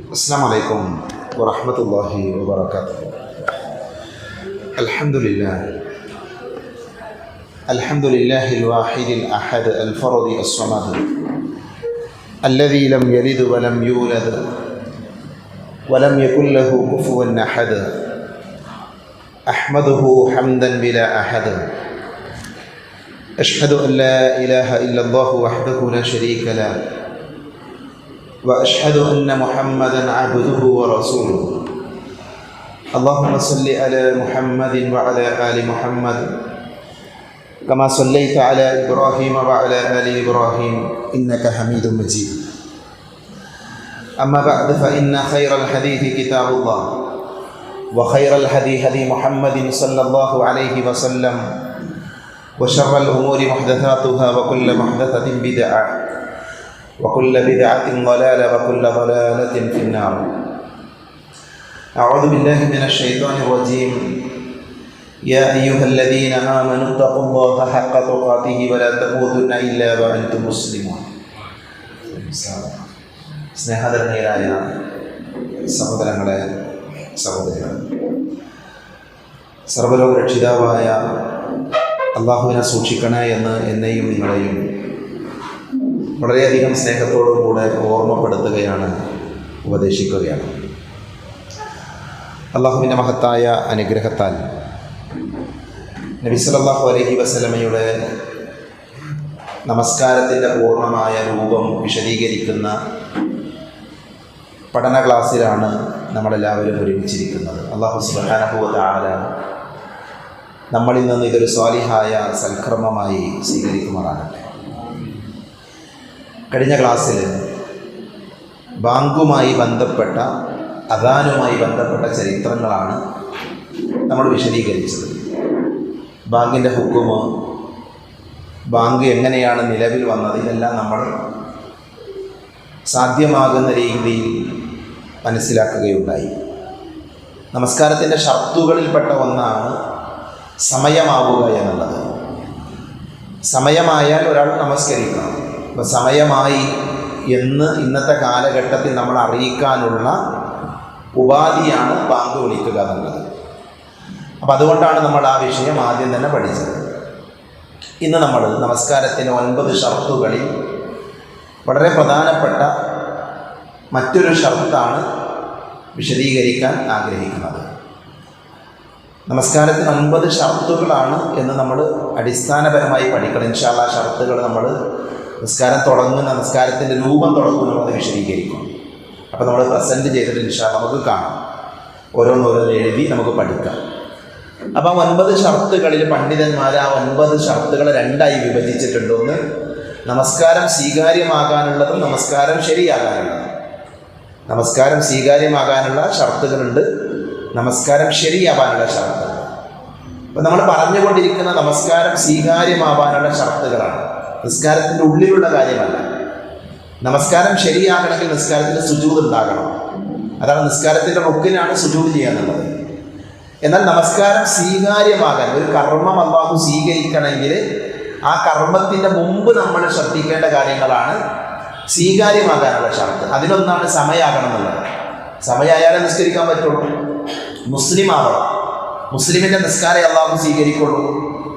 السلام عليكم ورحمة الله وبركاته. الحمد لله الواحد الأحد الفرد الصمد الذي لم يلد ولم يولد ولم يكن له كفوا أحد. أحمده حمدا بلا أحد. أشهد أن لا إله إلا الله وحده لا شريك له وأشهد أن محمدا عبده ورسوله. اللهم صل على محمد وعلى آل محمد كما صليت على إبراهيم وعلى آل إبراهيم إنك حميد مجيد. أما بعد فإن خير الحديث كتاب الله وخير الهدي هدي محمد صلى الله عليه وسلم وشر الأمور محدثاتها وكل محدثة بدعة وكل بدعة ضلالة وكل ضلالة في النار. أعوذ بالله من الشيطان الرجيم. يا أيها الذين آمنوا اتقوا الله حق تقاته ولا تموتن إلا وأنتم مسلمون. സ്നേഹധന്യരായ സഹോദരങ്ങളെ, സഹോദരികളെ, സർവ്വലോക രക്ഷിതാവായ അള്ളാഹുവിനെ സൂക്ഷിക്കണേ എന്ന് എന്നെയും നിങ്ങളെയും വളരെയധികം സ്നേഹത്തോടും കൂടെ ഓർമ്മപ്പെടുത്തുകയാണ്, ഉപദേശിക്കുകയാണ്. അള്ളാഹുവിൻ്റെ മഹത്തായ അനുഗ്രഹത്താൽ നബി സല്ലല്ലാഹു അലൈഹി വസല്ലമയുടെ നമസ്കാരത്തിൻ്റെ പൂർണ്ണമായ രൂപം വിശദീകരിക്കുന്ന പഠന ക്ലാസ്സിലാണ് നമ്മളെല്ലാവരും ഒരുമിച്ചിരിക്കുന്നത്. അള്ളാഹു സുബ്ഹാനഹു വ തആല നമ്മളിൽ നിന്ന് ഇതൊരു സ്വാലിഹായ സൽക്കർമ്മമായി സ്വീകരിക്കുമാറാകട്ടെ. കഴിഞ്ഞ ക്ലാസ്സിൽ ബാങ്കുമായി ബന്ധപ്പെട്ട, അദാനുമായി ബന്ധപ്പെട്ട ചരിത്രങ്ങളാണ് നമ്മൾ വിശദീകരിച്ചത്. ബാങ്കിൻ്റെ ഹുക്കുമ്, ബാങ്ക് എങ്ങനെയാണ് നിലവിൽ വന്നത്, ഇതെല്ലാം നമ്മൾ സാധ്യമാകുന്ന രീതിയിൽ മനസ്സിലാക്കുകയുണ്ടായി. നമസ്കാരത്തിൻ്റെ ഷർത്തുകളിൽപ്പെട്ട ഒന്നാണ് സമയമാവുക എന്നുള്ളത്. സമയമായാൽ ഒരാൾ നമസ്കരിക്കണം. അപ്പോൾ സമയമായി എന്ന് ഇന്നത്തെ കാലഘട്ടത്തിൽ നമ്മൾ അറിയിക്കാനുള്ള ഉപാധിയാണ് ബാങ്ക് വിളിക്കുക എന്നുള്ളത്. അപ്പം അതുകൊണ്ടാണ് നമ്മൾ ആ വിഷയം ആദ്യം തന്നെ പഠിച്ചത്. ഇന്ന് നമ്മൾ നമസ്കാരത്തിന് 9 ഷർത്തുകളിൽ വളരെ പ്രധാനപ്പെട്ട മറ്റൊരു ഷർത്താണ് വിശദീകരിക്കാൻ ആഗ്രഹിക്കുന്നത്. നമസ്കാരത്തിന് 9 ഷർത്തുകളാണ് എന്ന് നമ്മൾ അടിസ്ഥാനപരമായി പഠിക്കണം. ഇൻഷാ അല്ലാഹ് ഷർത്തുകൾ നമ്മൾ നമസ്കാരം തുടങ്ങുന്ന, നമസ്കാരത്തിൻ്റെ രൂപം തുടങ്ങുന്നത് വിശദീകരിക്കും. അപ്പോൾ നമ്മൾ പ്രസൻറ്റ് ചെയ്തിട്ട് ഇൻഷാ അല്ലാഹ് നമുക്ക് കാണാം, ഓരോന്നോരോന്ന് എഴുതി നമുക്ക് പഠിക്കാം. അപ്പോൾ 9 ഷർത്തുകളിൽ പണ്ഡിതന്മാർ ആ 9 ഷർത്തുകളെ 2ആയി വിഭജിച്ചിട്ടുണ്ട്. ഒന്ന് നമസ്കാരം സ്വീകാര്യമാകാനുള്ളതും നമസ്കാരം ശരിയാകാനുള്ളതും. നമസ്കാരം സ്വീകാര്യമാകാനുള്ള ഷർത്തുകളുണ്ട്, നമസ്കാരം ശരിയാവാനുള്ള ഷർത്തുകൾ. അപ്പോൾ നമ്മൾ പറഞ്ഞുകൊണ്ടിരിക്കുന്ന നമസ്കാരം സ്വീകാര്യമാവാനുള്ള ഷർത്തുകളാണ്, നിസ്കാരത്തിൻ്റെ ഉള്ളിലുള്ള കാര്യമല്ല. നമസ്കാരം ശരിയാകണമെങ്കിൽ നിസ്കാരത്തിൻ്റെ സുജൂദ് ഉണ്ടാകണം. അതാണ് നിസ്കാരത്തിൻ്റെ റുക്കിനാണ് സുജൂദ് ചെയ്യാന്നുള്ളത്. എന്നാൽ നമസ്കാരം സ്വീകാര്യമാകാൻ, ഒരു കർമ്മം അല്ലാഹു സ്വീകരിക്കണമെങ്കിൽ ആ കർമ്മത്തിൻ്റെ മുമ്പ് നമ്മൾ ശ്രദ്ധിക്കേണ്ട കാര്യങ്ങളാണ് സ്വീകാര്യമാകാനുള്ള ഷർത്ത്. അതിലൊന്നാണ് സമയമാകണം എന്നുള്ളത്. സമയമായാലേ നിസ്കരിക്കാൻ പറ്റുള്ളൂ. മുസ്ലിം ആവണം, മുസ്ലിമിൻ്റെ നിസ്കാരം അല്ലാഹു സ്വീകരിക്കുള്ളൂ.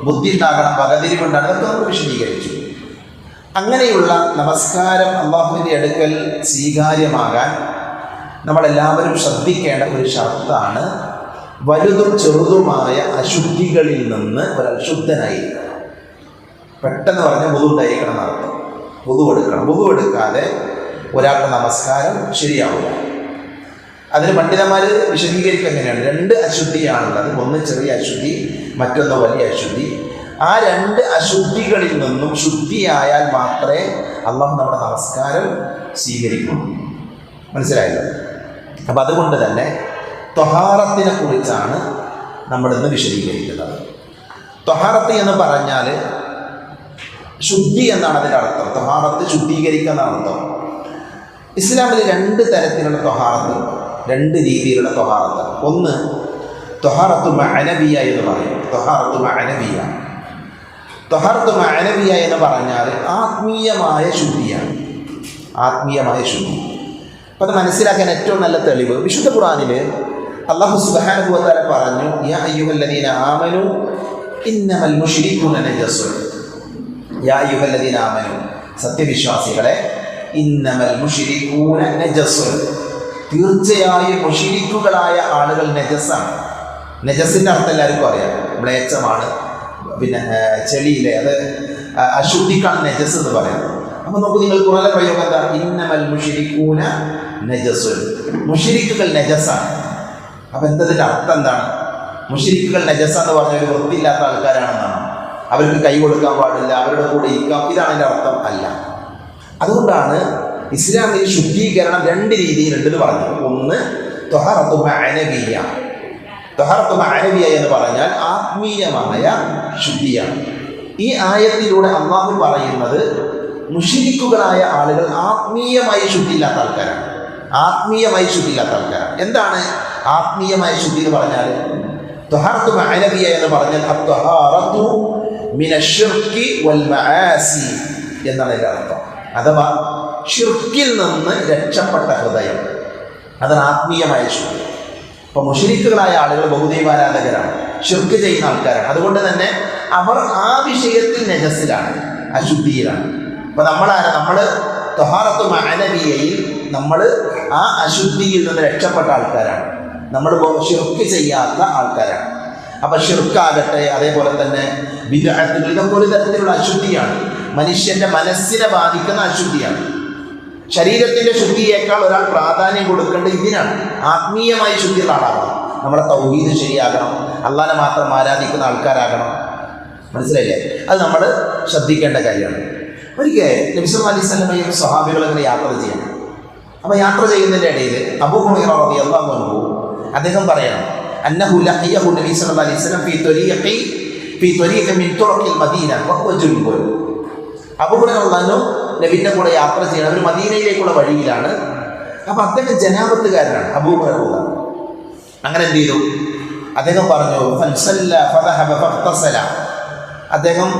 ബുദ്ധി ഉണ്ടാകണം, വകതിരിവുണ്ടാകണം, അതൊക്കെ നമ്മൾ വിശദീകരിച്ചു. അങ്ങനെയുള്ള നമസ്കാരം അല്ലാഹുവിൻ്റെ അടുക്കൽ സ്വീകാര്യമാകാൻ നമ്മളെല്ലാവരും ശ്രദ്ധിക്കേണ്ട ഒരു ഷർത്താണ് വലുതും ചെറുതുമായ അശുദ്ധികളിൽ നിന്ന് ഒരാൾ ശുദ്ധനായിരിക്കണം. പെട്ടെന്ന് പറഞ്ഞാൽ വുളു ഉണ്ടായിരിക്കണം എന്നർത്ഥം. വുളു എടുക്കണം. വുളു എടുക്കാതെ ഒരാളുടെ നമസ്കാരം ശരിയാവില്ല. അതിന് പണ്ഡിതന്മാർ വിശദീകരിക്കുക എങ്ങനെയാണ്? 2 അശുദ്ധിയാണുള്ളത്. ഒന്ന് ചെറിയ അശുദ്ധി, മറ്റൊന്ന് വലിയ അശുദ്ധി. ആ 2 അശുദ്ധികളിൽ നിന്നും ശുദ്ധിയായാൽ മാത്രമേ അല്ലാഹു നമ്മുടെ നമസ്കാരം സ്വീകരിക്കുള്ളൂ. മനസ്സിലായല്ലോ? അപ്പം അതുകൊണ്ട് തന്നെ ത്വഹാറത്തിനെ കുറിച്ചാണ് നമ്മളിന്ന് വിശദീകരിക്കുന്നത്. ത്വഹാറത്ത് എന്ന് പറഞ്ഞാൽ ശുദ്ധി എന്നാണ് അതിൻ്റെ അർത്ഥം. ത്വഹാറത്ത് ശുദ്ധീകരിക്കുക എന്നാണ് അർത്ഥം. ഇസ്ലാമിൽ 2 തരത്തിലുള്ള ത്വഹാറത്ത്, 2 രീതിയിലുള്ള ത്വഹാറത്ത്. ഒന്ന് ത്വഹാറത്തു മഅനവിയ എന്ന് പറയും. ത്വഹാറത്തു മഅനവിയ എന്ന് പറഞ്ഞാൽ ആത്മീയമായ ശുദ്ധിയാണ്. ആത്മീയമായ ശുദ്ധി. അപ്പോൾ അത് മനസ്സിലാക്കാൻ ഏറ്റവും നല്ല തെളിവ് വിശുദ്ധ ഖുർആനിൽ അല്ലാഹു സുബ്ഹാനഹു വ തആല പറഞ്ഞു, യാ അയ്യുഹല്ലദീന ആമനു ഇന്നമൽ മുശ്രികൂന നജസുൻ. യാ അയ്യുഹല്ലദീന ആമനു, സത്യവിശ്വാസികളെ, ഇന്നമൽ മുശ്രികൂന നജസുൻ, തീർച്ചയായും മുശ്രിക്കുകളായ ആളുകൾ നജസാണ്. നജസിൻ്റെ അർത്ഥം എല്ലാവർക്കും അറിയാം, മ്ലേച്ഛമാണ്, പിന്നെ ചെളിയിലെ അത് അശുദ്ധിക്കാണ് നജസ് എന്ന് പറയാം. അപ്പോൾ നോക്കൂ, നിങ്ങൾ ഖുർആനിലെ പ്രയോഗം എന്താ? ഇന്നമൽ മുശ്രികൂന നജസുൻ, മുശ്രിക്കുകൾ നജസാണ്. അപ്പം എന്തതിൻ്റെ അർത്ഥം എന്താണ്? മുശ്രിക്കുകൾ നജസ എന്ന് പറഞ്ഞ ഒരു വൃത്തിയില്ലാത്ത ആൾക്കാരാണെന്നാണ്, അവർക്ക് കൈ കൊടുക്കാൻ പാടില്ല, അവരുടെ കൂടെ ഇരിക്കാം, ഇതാണ് അതിൻ്റെ അർത്ഥം അല്ല. അതുകൊണ്ടാണ് ഇസ്ലാമിൽ ശുദ്ധീകരണം രണ്ട് രീതിയിലുണ്ടെന്ന് പറഞ്ഞത്. ഒന്ന് ത്വഹറത്തു മഅനവിയ്യ. ത്വഹറത്തു മഅനവിയ്യ എന്ന് പറഞ്ഞാൽ ആത്മീയമായ ശുദ്ധിയാണ്. ഈ ആയത്തിലൂടെ അല്ലാഹു പറയുന്നത് മുശ്രിക്കുകളായ ആളുകൾ ആത്മീയമായി ശുദ്ധിയില്ലാത്ത ആൾക്കാരാണ്. ആത്മീയമായി ശുദ്ധിയില്ലാത്ത ആൾക്കാരാണ്. എന്താണ് ആത്മീയമായ ശുദ്ധി എന്ന് പറഞ്ഞാൽ? ത്വഹറത്തു മഅനവിയ്യ എന്ന് പറഞ്ഞാൽ അത്വഹാറത്തു മിനശ്ശിർക്കി വൽ മആസി എന്നാണ് ഇതിൻ്റെ അർത്ഥം. അഥവാ ഷിർക്കിൽ നിന്ന് രക്ഷപ്പെട്ട ഹൃദയം, അതാണ് ആത്മീയമായ ശുദ്ധി. അപ്പോൾ മുശ്രിക്കുകളായ ആളുകൾ ബഹുദൈവാരാധകരാണ്, ഷിർക്ക് ചെയ്യുന്ന ആൾക്കാരാണ്. അതുകൊണ്ട് തന്നെ അവർ ആ വിഷയത്തിൽ നജസിലാണ്, അശുദ്ധിയിലാണ്. അപ്പോൾ നമ്മൾ ത്വഹാറത്തു മഅനവിയ്യയിൽ നമ്മൾ ആ അശുദ്ധിയിൽ നിന്ന് രക്ഷപ്പെട്ട ആൾക്കാരാണ്, നമ്മൾ ഷിർക്ക് ചെയ്യാത്ത ആൾക്കാരാണ്. അപ്പം ഷിർക്കാകട്ടെ, അതേപോലെ തന്നെ ബിദ്അത്തുകൾ, ഇതൊക്കെ ഒരു തരത്തിലുള്ള അശുദ്ധിയാണ്, മനുഷ്യൻ്റെ മനസ്സിനെ ബാധിക്കുന്ന അശുദ്ധിയാണ്. ശരീരത്തിൻ്റെ ശുദ്ധിയേക്കാൾ ഒരാൾ പ്രാധാന്യം കൊടുക്കേണ്ടത് ഇതിനാണ്. ആത്മീയമായി ശുദ്ധിയുള്ള ആളാകണം, നമ്മുടെ തൗഹീദ് ശരിയാകണം, അള്ളാഹനെ മാത്രം ആരാധിക്കുന്ന ആൾക്കാരാകണം. മനസ്സിലായില്ലേ? അത് നമ്മൾ ശ്രദ്ധിക്കേണ്ട കാര്യമാണ്. ഒരിക്കൽ നബി സല്ലല്ലാഹു അലൈഹി വസല്ലമയും സ്വഹാബികളും ഇങ്ങനെ യാത്ര ചെയ്യണം. അപ്പോൾ യാത്ര ചെയ്യുന്നതിൻ്റെ ഇടയിൽ അബൂ ഹുറൈറ റളിയല്ലാഹു അൻഹു അദ്ദേഹം പറയണം, അന്നഹു ലഖിയഹു നബി സല്ലല്ലാഹു അലൈഹി വസല്ലം ഫീ ത്വരീഖി മിൻ തുറഖിൽ മദീന വഹുവ ജുൻബുൻ. അബൂ ഹുറൈറ റളിയല്ലാഹു അൻഹു നബിൻ്റെ കൂടെ യാത്ര ചെയ്യണം, അവർ മദീനയിലേക്കുള്ള വഴിയിലാണ്. അപ്പോൾ അദ്ദേഹം ജനാബത്തുകാരനാണ് അബൂ ഹുറൈറ റളിയല്ലാഹു അൻഹു. അങ്ങനെ എന്ത് ചെയ്തു? അദ്ദേഹം പറഞ്ഞു ഫൻസല്ല ഫദഹബ ഫഖ്തസല. അദ്ദേഹം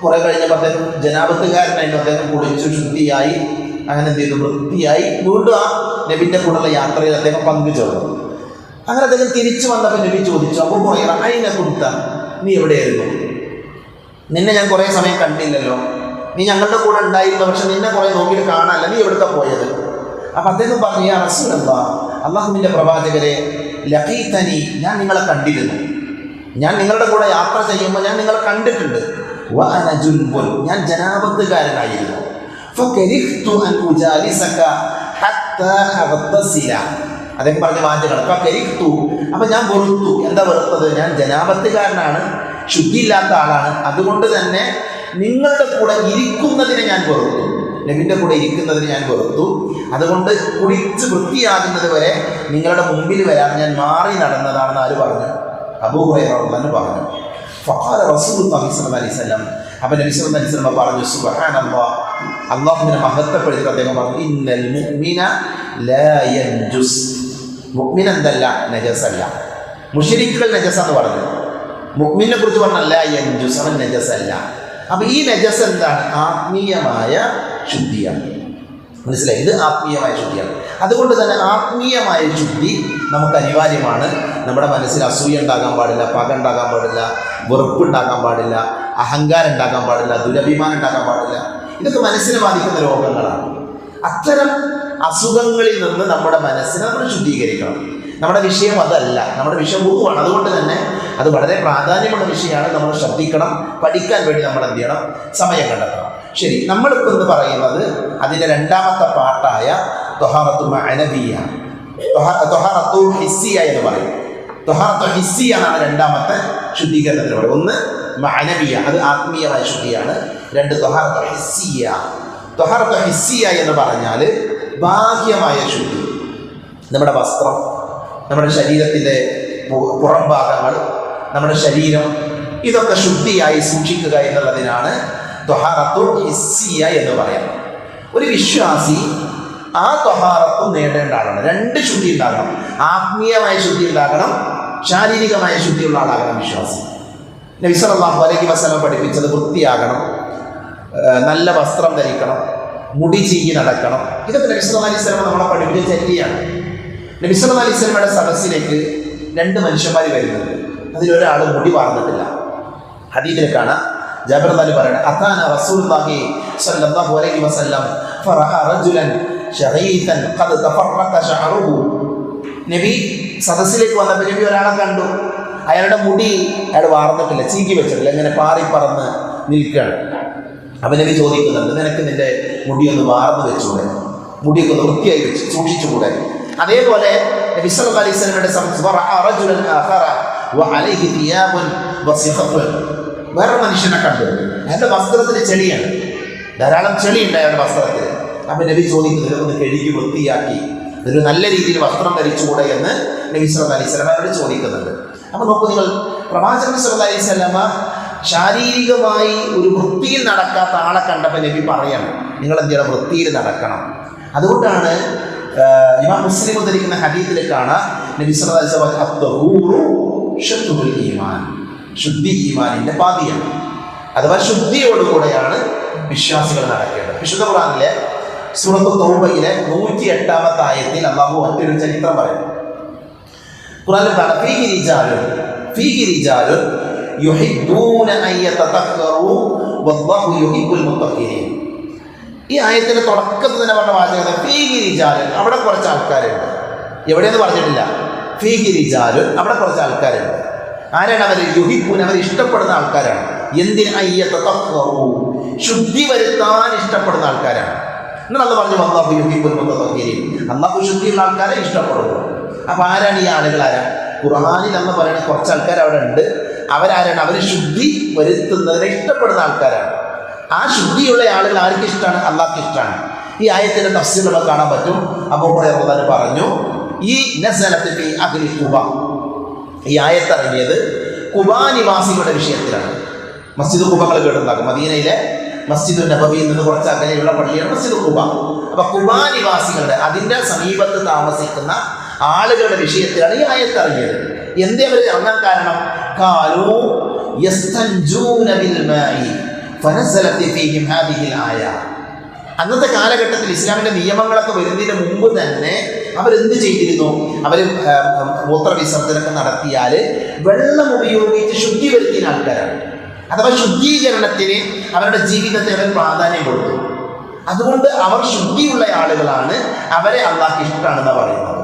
കുറെ കഴിഞ്ഞപ്പോൾ അദ്ദേഹം ജനാബത്തുകാരനായിട്ട് അദ്ദേഹം കുളിച്ചു ശുദ്ധിയായി, അങ്ങനെ എന്ത് ചെയ്തു? വൃത്തിയായി വീണ്ടും ആ നബിൻ്റെ കൂടെയുള്ള യാത്രയിൽ അദ്ദേഹം പങ്കുചേർന്നു. അങ്ങനെ അദ്ദേഹം തിരിച്ചു വന്നപ്പോൾ നബി ചോദിച്ചു, അബൂ ഹുറൈറ അയ്ന കുന്ത, നീ എവിടെയായിരുന്നു? നിന്നെ ഞാൻ കുറേ സമയം കണ്ടില്ലല്ലോ, നീ ഞങ്ങളുടെ കൂടെ ഉണ്ടായിരുന്നു, പക്ഷെ നിന്നെ കുറേ നോക്കിയിട്ട് കാണാനല്ല, നീ എവിടുത്തെ പോയത്? അപ്പം അദ്ദേഹം പറഞ്ഞു, യാ റസൂലല്ലാഹ്, അല്ലാഹുവിൻ്റെ പ്രവാചകരെ, ലഖീതനി, ഞാൻ നിങ്ങളെ കണ്ടിരുന്നു, ഞാൻ നിങ്ങളുടെ കൂടെ യാത്ര ചെയ്യുമ്പോൾ ഞാൻ നിങ്ങളെ കണ്ടിട്ടുണ്ട്. വ അന ജുൻബുൻ, ഞാൻ ജനാബത്തുകാരനായിരുന്നു. ഫകരിഹ്തു അൻ ഉജാലിസക ഹത്താ അഗ്തസില. അദ്ദേഹം പറഞ്ഞ വാചകമാണ് ഫകരിഹ്തു. അപ്പം ഞാൻ വെറുത്തു. എന്താ വെറുത്തത്? ഞാൻ ജനാബത്തുകാരനാണ്, ശുദ്ധിയില്ലാത്ത ആളാണ്, അതുകൊണ്ട് തന്നെ നിങ്ങളുടെ കൂടെ ഇരിക്കുന്നതിനെ ഞാൻ വെറുത്തു, നബിൻ്റെ കൂടെ ഇരിക്കുന്നതിന് ഞാൻ വെറുത്തു. അതുകൊണ്ട് കുളിച്ച് വൃത്തിയാകുന്നത് വരെ നിങ്ങളുടെ മുമ്പിൽ വരാൻ ഞാൻ മാറി നടന്നതാണെന്ന് ആര് പറഞ്ഞു? അബൂ ഹുറൈറ റളിയല്ലാഹു പറഞ്ഞു. ഫഖാല റസൂലുള്ളാഹി സ്വല്ലല്ലാഹു അലൈഹി വസല്ലം, അപ്പോൾ നബി സല്ലല്ലാഹു അലൈഹി വസല്ലം പറഞ്ഞു, സുബ്ഹാനല്ലാഹ്, അല്ലാഹുവിനെ മഹത്വപ്പെടുത്തി അദ്ദേഹം പറഞ്ഞു, ഇന്നൽ മുഅ്മിന ലാ യൻജുസ്. മുഅ്മിൻ എന്തല്ല? നജസല്ല. മുശ്രിക്കുകൾ നജസാന്ന് പറഞ്ഞു, മുഅ്മിനെ കുറിച്ച് പറഞ്ഞ ലാ യൻജുസ്, അവൻ നജസല്ല. അപ്പോൾ ഈ നജസ് എന്താണ്? ആത്മീയമായ ശുദ്ധിയാണ്. മനസ്സിലായി? ഇത് ആത്മീയമായ ശുദ്ധിയാണ്. അതുകൊണ്ട് തന്നെ ആത്മീയമായ ശുദ്ധി നമുക്ക് അനിവാര്യമാണ്. നമ്മുടെ മനസ്സിൽ അസൂയ ഉണ്ടാകാൻ പാടില്ല, പക ഉണ്ടാകാൻ പാടില്ല, വെറുപ്പുണ്ടാകാൻ പാടില്ല, അഹങ്കാരം ഉണ്ടാകാൻ പാടില്ല, ദുരഭിമാനം ഉണ്ടാകാൻ പാടില്ല. ഇതൊക്കെ മനസ്സിനെ ബാധിക്കുന്ന രോഗങ്ങളാണ്. അത്തരം അസുഖങ്ങളിൽ നിന്ന് നമ്മുടെ മനസ്സിനെ നമ്മൾ ശുദ്ധീകരിക്കണം. നമ്മുടെ വിഷയം അതല്ല, നമ്മുടെ വിഷയം വുളുവാണ്. അതുകൊണ്ട് തന്നെ അത് വളരെ പ്രാധാന്യമുള്ള വിഷയമാണ്. നമ്മൾ ശ്രദ്ധിക്കണം, പഠിക്കാൻ വേണ്ടി നമ്മൾ എന്ത് ചെയ്യണം? സമയം കണ്ടെത്തണം. ശരി, നമ്മളിപ്പോൾ എന്ന് പറയുന്നത് അതിൻ്റെ രണ്ടാമത്തെ പാർട്ടായ ത്വഹാറത്തു മഅനവിയ്യ, ത്വഹാറത്തു ഹിസ്സിയ്യ എന്ന് പറയും. ത്വഹാറത്തു ഹിസ്സിയ്യ എന്നാണ് രണ്ടാമത്തെ ശുദ്ധീകരണത്തിന് പറയും. ഒന്ന് മഅനവിയ്യ, അത് ആത്മീയമായ ശുദ്ധിയാണ്. രണ്ട് ത്വഹാറത്തു ഹിസ്സിയ്യ. ത്വഹാറത്തു ഹിസ്സിയ്യ എന്ന് പറഞ്ഞാൽ ബാഹ്യമായ ശുദ്ധി. നമ്മുടെ വസ്ത്രം, നമ്മുടെ ശരീരത്തിൻ്റെ പുറം ഭാഗങ്ങൾ, നമ്മുടെ ശരീരം, ഇതൊക്കെ ശുദ്ധിയായി സൂക്ഷിക്കുക എന്നുള്ളതിനാണ് ത്വഹാറത്തുൽ ഹിസ്സിയ്യ എന്ന് പറയാം. ഒരു വിശ്വാസി ആ ത്വഹാറത്തും നേടേണ്ട ആളാണ്. രണ്ട് ശുദ്ധി ഉണ്ടാകണം. ആത്മീയമായ ശുദ്ധി ഉണ്ടാകണം, ശാരീരികമായ ശുദ്ധിയുള്ള ആളാകണം വിശ്വാസി. നബി സല്ലല്ലാഹു അലൈഹി വസല്ലം പഠിപ്പിച്ചത് വൃത്തിയാകണം, നല്ല വസ്ത്രം ധരിക്കണം, മുടി ചീകി നടക്കണം. ഇതൊക്കെ നബി സല്ലല്ലാഹു അലൈഹി വസല്ലം നമ്മളെ പഠിപ്പിച്ച ചര്യയാണ്. നബി സല്ലല്ലാഹു അലൈഹി വസല്ലമയുടെ സദസ്സിലേക്ക് 2 മനുഷ്യന്മാർ വരുന്നുണ്ട്. അതിലൊരാൾ മുടി വാർന്നിട്ടില്ല. ഹദീസിൽ കാണാം, ജാബിർ റളിയല്ലാഹു അൻഹു പറയുന്നത്, അതാന റസൂലുള്ളാഹി സ്വല്ലല്ലാഹു അലൈഹി വസല്ലം ഫറഅ റജുലൻ ശഗീതൻ ഖദ് തഫറഖ ശഅറുഹു. നബി സദസ്സിലേക്ക് വന്നപ്പോൾ നബി ഒരാളെ കണ്ടു. അയാളുടെ മുടി അയാൾ വാർന്നിട്ടില്ല, ചീകി വെച്ചിട്ടില്ല, ഇങ്ങനെ പാറി പറന്ന് നിൽക്കുകയാണ്. അപ്പം നബി ചോദിക്കുന്നുണ്ട്, നിനക്ക് നിന്റെ മുടിയൊന്ന് വാർന്ന് വെച്ചൂടെ, മുടിയൊക്കെ ഒന്ന് വൃത്തിയായി വെച്ച് സൂക്ഷിച്ചുകൂടെ? അതേപോലെ നബി സല്ലല്ലാഹു അലൈഹി വസല്ലമയുടെ വേറെ മനുഷ്യനെ കണ്ടു. അയാളുടെ വസ്ത്രത്തിൽ ചെളിയാണ്, ധാരാളം ചെളിയുണ്ട് അയാളുടെ വസ്ത്രത്തിൽ. അപ്പം നബി ചോദിക്കുന്നത്, ഒന്ന് കഴുകി വൃത്തിയാക്കി ഒരു നല്ല രീതിയിൽ വസ്ത്രം ധരിച്ചുകൂടെ എന്ന് നബി സല്ലല്ലാഹു അലൈഹി വസല്ലം അവരോട് ചോദിക്കുന്നുണ്ട്. അപ്പം നോക്കൂ നിങ്ങൾ, പ്രവാചകൻ സല്ലല്ലാഹു അലൈഹി വസല്ലം ശാരീരികമായി ഒരു വൃത്തിയിൽ നടക്കാത്ത ആളെ കണ്ടപ്പോൾ നബി പറയണം, നിങ്ങൾ എന്ത് ചെയ്യണം, വൃത്തിയിൽ നടക്കണം. അതുകൊണ്ടാണ് ഇമാം മുസ്ലിം ഉദ്ധരിക്കുന്ന ഹദീസിൽ കാണാം, നബി സല്ലല്ലാഹു അലൈഹി വസല്ലം അത്വഹൂറു ശത്റുൽ ഈമാൻ, ശുദ്ധി ഈമാനിന്റെ പാതിയാണ്. അഥവാ ശുദ്ധിയോടുകൂടെയാണ് വിശ്വാസികൾ നടക്കേണ്ടത്. വിശുദ്ധ ഖുർആനിലെ സൂറത്ത് തൗബയിലെ 108-ാമത്തെ ആയത്തിൽ അല്ലാഹു മറ്റൊരു ചരിത്രം പറയുന്നു. ഖുർആനിൽ കാണാം, ഫീഹി റിജാലുൻ യുഹിബ്ബൂന അൻ യതതഖറു വല്ലാഹു യുഹിബ്ബുൽ മുത്തഖീൻ. ഈ ആയത്തിന്റെ തുടക്കത്തിൽ തന്നെ പറഞ്ഞ വാചകം ഫീഹി റിജാലുൻ, അവിടെ കുറച്ച് ആൾക്കാരുണ്ട്. എവിടെയെന്ന് പറഞ്ഞിട്ടില്ല. ഫീഹി റിജാലുൻ, അവിടെ കുറച്ച് ആൾക്കാരുണ്ട്. ആരാണ് അവർ? യുഹിബ്ബൂന, അവർ ഇഷ്ടപ്പെടുന്ന ആൾക്കാരാണ്. എന്തിന്? അൻ യതതഖറു, ശുദ്ധി വരുത്താൻ ഇഷ്ടപ്പെടുന്ന ആൾക്കാരാണ്. എന്നാൽ അത് പറഞ്ഞു, വല്ലാഹു യുഹിബ്ബുൽ മുത്തഖീൻ, അല്ലാഹു ശുദ്ധിയുള്ള ആൾക്കാരെ ഇഷ്ടപ്പെടുന്നു. അപ്പൊ ആരാണ് ഈ ആളുകൾ? ആരാണ്? ഖുർആനിൽ എന്ന് പറയുന്ന കുറച്ച് ആൾക്കാർ അവിടെ ഉണ്ട്. അവരാരാണ്? അവർ ശുദ്ധി വരുത്തുന്നതിനെ ഇഷ്ടപ്പെടുന്ന ആൾക്കാരാണ്. ആ ശുദ്ധിയുള്ള ആളുകൾ ആർക്ക് ഇഷ്ടമാണ്? അള്ളാഹ്ക്ക് ഇഷ്ടമാണ്. ഈ ആയത്തിന്റെ തഫ്സീർ നമുക്ക് കാണാൻ പറ്റും. അബൂ ഹുറൈറ പറഞ്ഞു, ഈ നസലത്ത് ഫീ അഹ്ലി ഖുബ, ഈ ആയത്ത് ഇറങ്ങിയത് ഖുബാ നിവാസികളുടെ വിഷയത്തിലാണ്. മസ്ജിദ് ഖുബകൾ കേട്ടുണ്ടാകും. മദീനയിലെ മസ്ജിദ് നബവിയിൽ നിന്ന് കുറച്ച് അകലെയുള്ള പള്ളിയാണ് മസ്ജിദ് ഖുബ. അപ്പൊ ഖുബാ നിവാസികളുടെ, അതിന്റെ സമീപത്ത് താമസിക്കുന്ന ആളുകളുടെ വിഷയത്തിലാണ് ഈ ആയത്ത് ഇറങ്ങിയത്. എന്തേ അവർ ഇറങ്ങാൻ കാരണം? ഖാലൂ യസ്തൻജൂന ബിൽ മാഇ ഫനസലത് ഫീഹിം ഹാദിഹിൽ ആയ. അന്നത്തെ കാലഘട്ടത്തിൽ ഇസ്ലാമിന്റെ നിയമങ്ങളൊക്കെ വരുന്നതിന് മുമ്പ് തന്നെ അവരെന്ത് ചെയ്തിരുന്നു? അവർ മൂത്രവിസർജനമൊക്കെ നടത്തിയാൽ വെള്ളം ഉപയോഗിച്ച് ശുദ്ധി വരുത്തിയ ആൾക്കാരാണ്. അഥവാ ശുദ്ധീകരണത്തിന് അവരുടെ ജീവിതത്തെ അവർ പ്രാധാന്യം കൊടുത്തു. അതുകൊണ്ട് അവർ ശുദ്ധിയുള്ള ആളുകളാണ്, അവരെ അള്ളാഹ്ക്ക് ഇഷ്ടമാണെന്ന് പറയുന്നത്.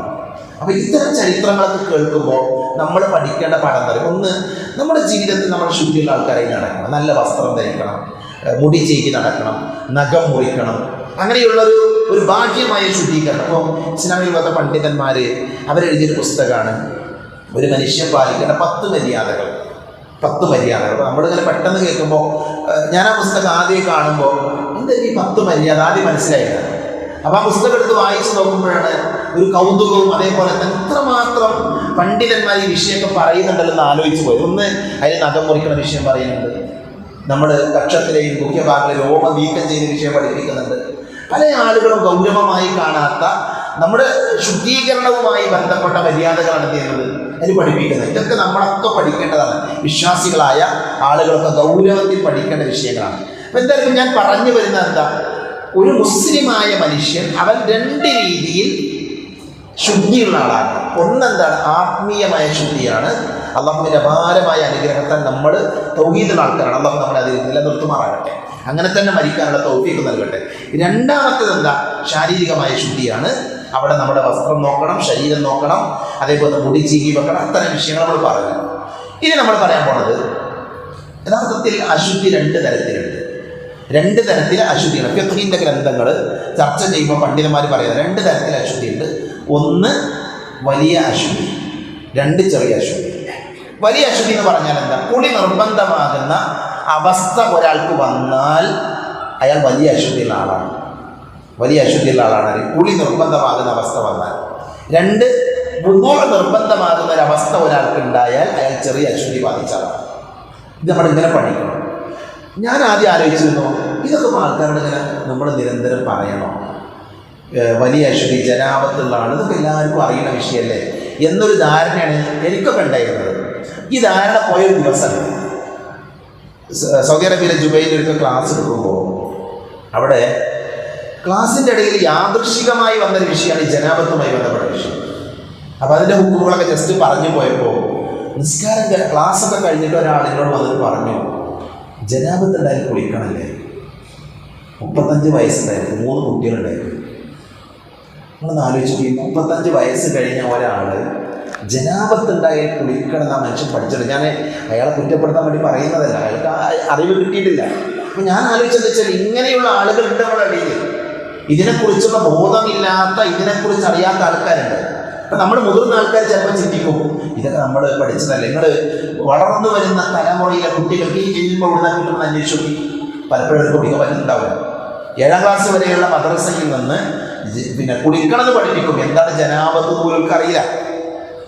അപ്പൊ ഇത്തരം ചരിത്രങ്ങളൊക്കെ കേൾക്കുമ്പോൾ നമ്മൾ പഠിക്കേണ്ട പാഠം തരും. ഒന്ന്, നമ്മുടെ ജീവിതത്തിൽ നമ്മൾ ശുദ്ധിയുള്ള ആൾക്കാരായി നടക്കണം, നല്ല വസ്ത്രം ധരിക്കണം, മുടി ചീകി നടക്കണം, നഖം മുറിക്കണം. അങ്ങനെയുള്ളൊരു ഭാഗ്യമായ ശുദ്ധീകരണം. അപ്പോൾ ഇസ്ലാമിക മത പണ്ഡിതന്മാർ അവരെഴുതിയൊരു പുസ്തകമാണ് ഒരു മനുഷ്യൻ പാലിക്കേണ്ട 10 മര്യാദകൾ. 10 മര്യാദകൾ. അപ്പോൾ നമ്മളിങ്ങനെ പെട്ടെന്ന് കേൾക്കുമ്പോൾ, ഞാൻ ആ പുസ്തകം ആദ്യം കാണുമ്പോൾ എന്താ ഈ 10 മര്യാദ ആദ്യം മനസ്സിലായില്ല. അപ്പോൾ ആ പുസ്തകം എടുത്ത് വായിച്ച് നോക്കുമ്പോഴാണ് ഒരു കൗതുകവും അതേപോലെ തന്നെ ഇത്രമാത്രം പണ്ഡിതന്മാർ ഈ വിഷയമൊക്കെ പറയുന്നുണ്ടല്ലോ എന്ന് ആലോചിച്ച് പോയി. ഒന്ന്, അതിൽ നഖം മുറിക്കുന്ന വിഷയം പറയുന്നുണ്ട്. നമ്മൾ കക്ഷത്തിലെയും മുഖ്യഭാഗങ്ങളിലും രോമം നീക്കം ചെയ്ത വിഷയം പഠിപ്പിക്കുന്നുണ്ട്. പല ആളുകളും ഗൗരവമായി കാണാത്ത നമ്മുടെ ശുദ്ധീകരണവുമായി ബന്ധപ്പെട്ട മര്യാദകളാണ് എന്ത് ചെയ്യുന്നത്, അതിന് പഠിപ്പിക്കുന്നത്. ഇതൊക്കെ നമ്മളൊക്കെ പഠിക്കേണ്ടതാണ്. വിശ്വാസികളായ ആളുകളൊക്കെ ഗൗരവത്തിൽ പഠിക്കേണ്ട വിഷയങ്ങളാണ്. അപ്പം എന്തായാലും ഞാൻ പറഞ്ഞു വരുന്നത് എന്താ, ഒരു മുസ്ലിമായ മനുഷ്യൻ അവൻ 2 രീതിയിൽ ശുദ്ധിയുള്ള ആളാണ്. ഒന്നെന്താണ്? ആത്മീയമായ ശുദ്ധിയാണ്. അള്ളാഹുവിൻ്റെ അപാരമായ അനുഗ്രഹത്താൽ നമ്മൾ തൗഹീദുള്ള ആൾക്കാരാണ്. അള്ളാഹു നമ്മളെ അതിൽ നിലനിർത്തുമാറാകട്ടെ, അങ്ങനെ തന്നെ മരിക്കാനുള്ള തൗഫീഖ് നൽകട്ടെ. രണ്ടാമത്തേത് എന്താ? ശാരീരികമായ ശുദ്ധിയാണ്. അവിടെ നമ്മുടെ വസ്ത്രം നോക്കണം, ശരീരം നോക്കണം, അതേപോലെ മുടി ചീകി വെക്കണം. അത്തരം വിഷയങ്ങൾ നമ്മൾ പറഞ്ഞു. ഇനി നമ്മൾ പറയാൻ പോണത്, യഥാർത്ഥത്തിൽ അശുദ്ധി 2 തരത്തിലുണ്ട്. 2 തരത്തിലെ അശുദ്ധികൾ ഫിഖ്ഹിന്റെ ഗ്രന്ഥങ്ങൾ ചർച്ച ചെയ്യുമ്പോൾ പണ്ഡിതന്മാർ പറയുന്നത് 2 തരത്തിലെ അശുദ്ധിയുണ്ട്. ഒന്ന് വലിയ അശുദ്ധി, 2 ചെറിയ അശുദ്ധി. വലിയ അശുദ്ധി എന്ന് പറഞ്ഞാൽ എന്താ? കുളി നിർബന്ധമാകുന്ന അവസ്ഥ ഒരാൾക്ക് വന്നാൽ അയാൾ വലിയ അശുദ്ധിയുള്ള ആളാണ്. വലിയ അശുദ്ധിയുള്ള ആളാണ് കുളി നിർബന്ധമാകുന്ന അവസ്ഥ വന്നാൽ. 2, വുദൂ നിർബന്ധമാകുന്ന ഒരവസ്ഥ ഒരാൾക്ക് ഉണ്ടായാൽ അയാൾ ചെറിയ അശുദ്ധി ബാധിച്ചാലാണ്. ഇത് നമ്മളിങ്ങനെ പഠിക്കണം. ഞാൻ ആദ്യം ആലോചിച്ചിരുന്നു, ഇതൊക്കെ ആൾക്കാരോട് ഇങ്ങനെ നമ്മൾ നിരന്തരം പറയണോ? വലിയ അശുദ്ധി, ജനാപത്തുള്ള ആൾ, ഇതൊക്കെ എല്ലാവർക്കും അറിയുന്ന വിഷയമല്ലേ എന്നൊരു ധാരണയാണ് എനിക്കൊക്കെ ഉണ്ടായിരുന്നത്. ഈ ധാരണ പോയൊരു ദിവസം സൗദി അറേബ്യയിലെ ജുബൈലിൽ ഒരു ക്ലാസ് എടുക്കുമ്പോൾ അവിടെ ക്ലാസ്സിൻ്റെ ഇടയിൽ യാദൃശികമായി വന്നൊരു വിഷയമാണ് ഈ ജനാബത്തുമായി ബന്ധപ്പെട്ട വിഷയം. അപ്പോൾ അതിൻ്റെ ഹുക്കുമുകളൊക്കെ ജസ്റ്റ് പറഞ്ഞു പോയപ്പോൾ നിസ്കാരം ക്ലാസ്സൊക്കെ കഴിഞ്ഞിട്ട് ഒരാളിനോട് വന്നിട്ട് പറഞ്ഞു, ജനാബത്ത് ഉണ്ടായാലും കുളിക്കണമല്ലേ? 35 വയസ്സുണ്ടായിരുന്നു, 3 കുട്ടികളുണ്ടായിരുന്നു. നമ്മളൊന്ന് ആലോചിച്ചു, ഈ 35 വയസ്സ് കഴിഞ്ഞ ഒരാൾ ജനാബത്ത് ഉണ്ടായാൽ കുളിക്കണം എന്നാ മനുഷ്യൻ പഠിച്ചത്. ഞാൻ അയാളെ കുറ്റപ്പെടുത്താൻ വേണ്ടി പറയുന്നതല്ല, അയാൾക്ക് അറിവ് കിട്ടിയിട്ടില്ല. അപ്പം ഞാൻ ആലോചിച്ചെന്ന് വെച്ചാൽ ഇങ്ങനെയുള്ള ആളുകളുണ്ട് നമ്മുടെ ഇടയിൽ. ഇതിനെക്കുറിച്ചുള്ള ബോധമില്ലാത്ത, ഇതിനെക്കുറിച്ച് അറിയാത്ത ആൾക്കാരുണ്ട്. അപ്പം നമ്മൾ മുതിർന്ന ആൾക്കാർ ചിലപ്പോൾ ചിന്തിക്കും, ഇതൊക്കെ നമ്മൾ പഠിച്ചതല്ല. നിങ്ങൾ വളർന്നു വരുന്ന തലമുറയിലെ കുട്ടികൾക്ക് ഈ ഇൽമ എവിടെ കിട്ടുമെന്ന് അന്വേഷിച്ചു. പലപ്പോഴും ഒരു കുട്ടിക്ക് പറ്റുന്നുണ്ടാവില്ല. 7ാം ക്ലാസ് വരെയുള്ള മദ്രസയിൽ നിന്ന് പിന്നെ കുളിക്കണമെന്ന് പഠിപ്പിക്കും. എന്താണ് ജനാബത്ത് പോലും അറിയില്ല.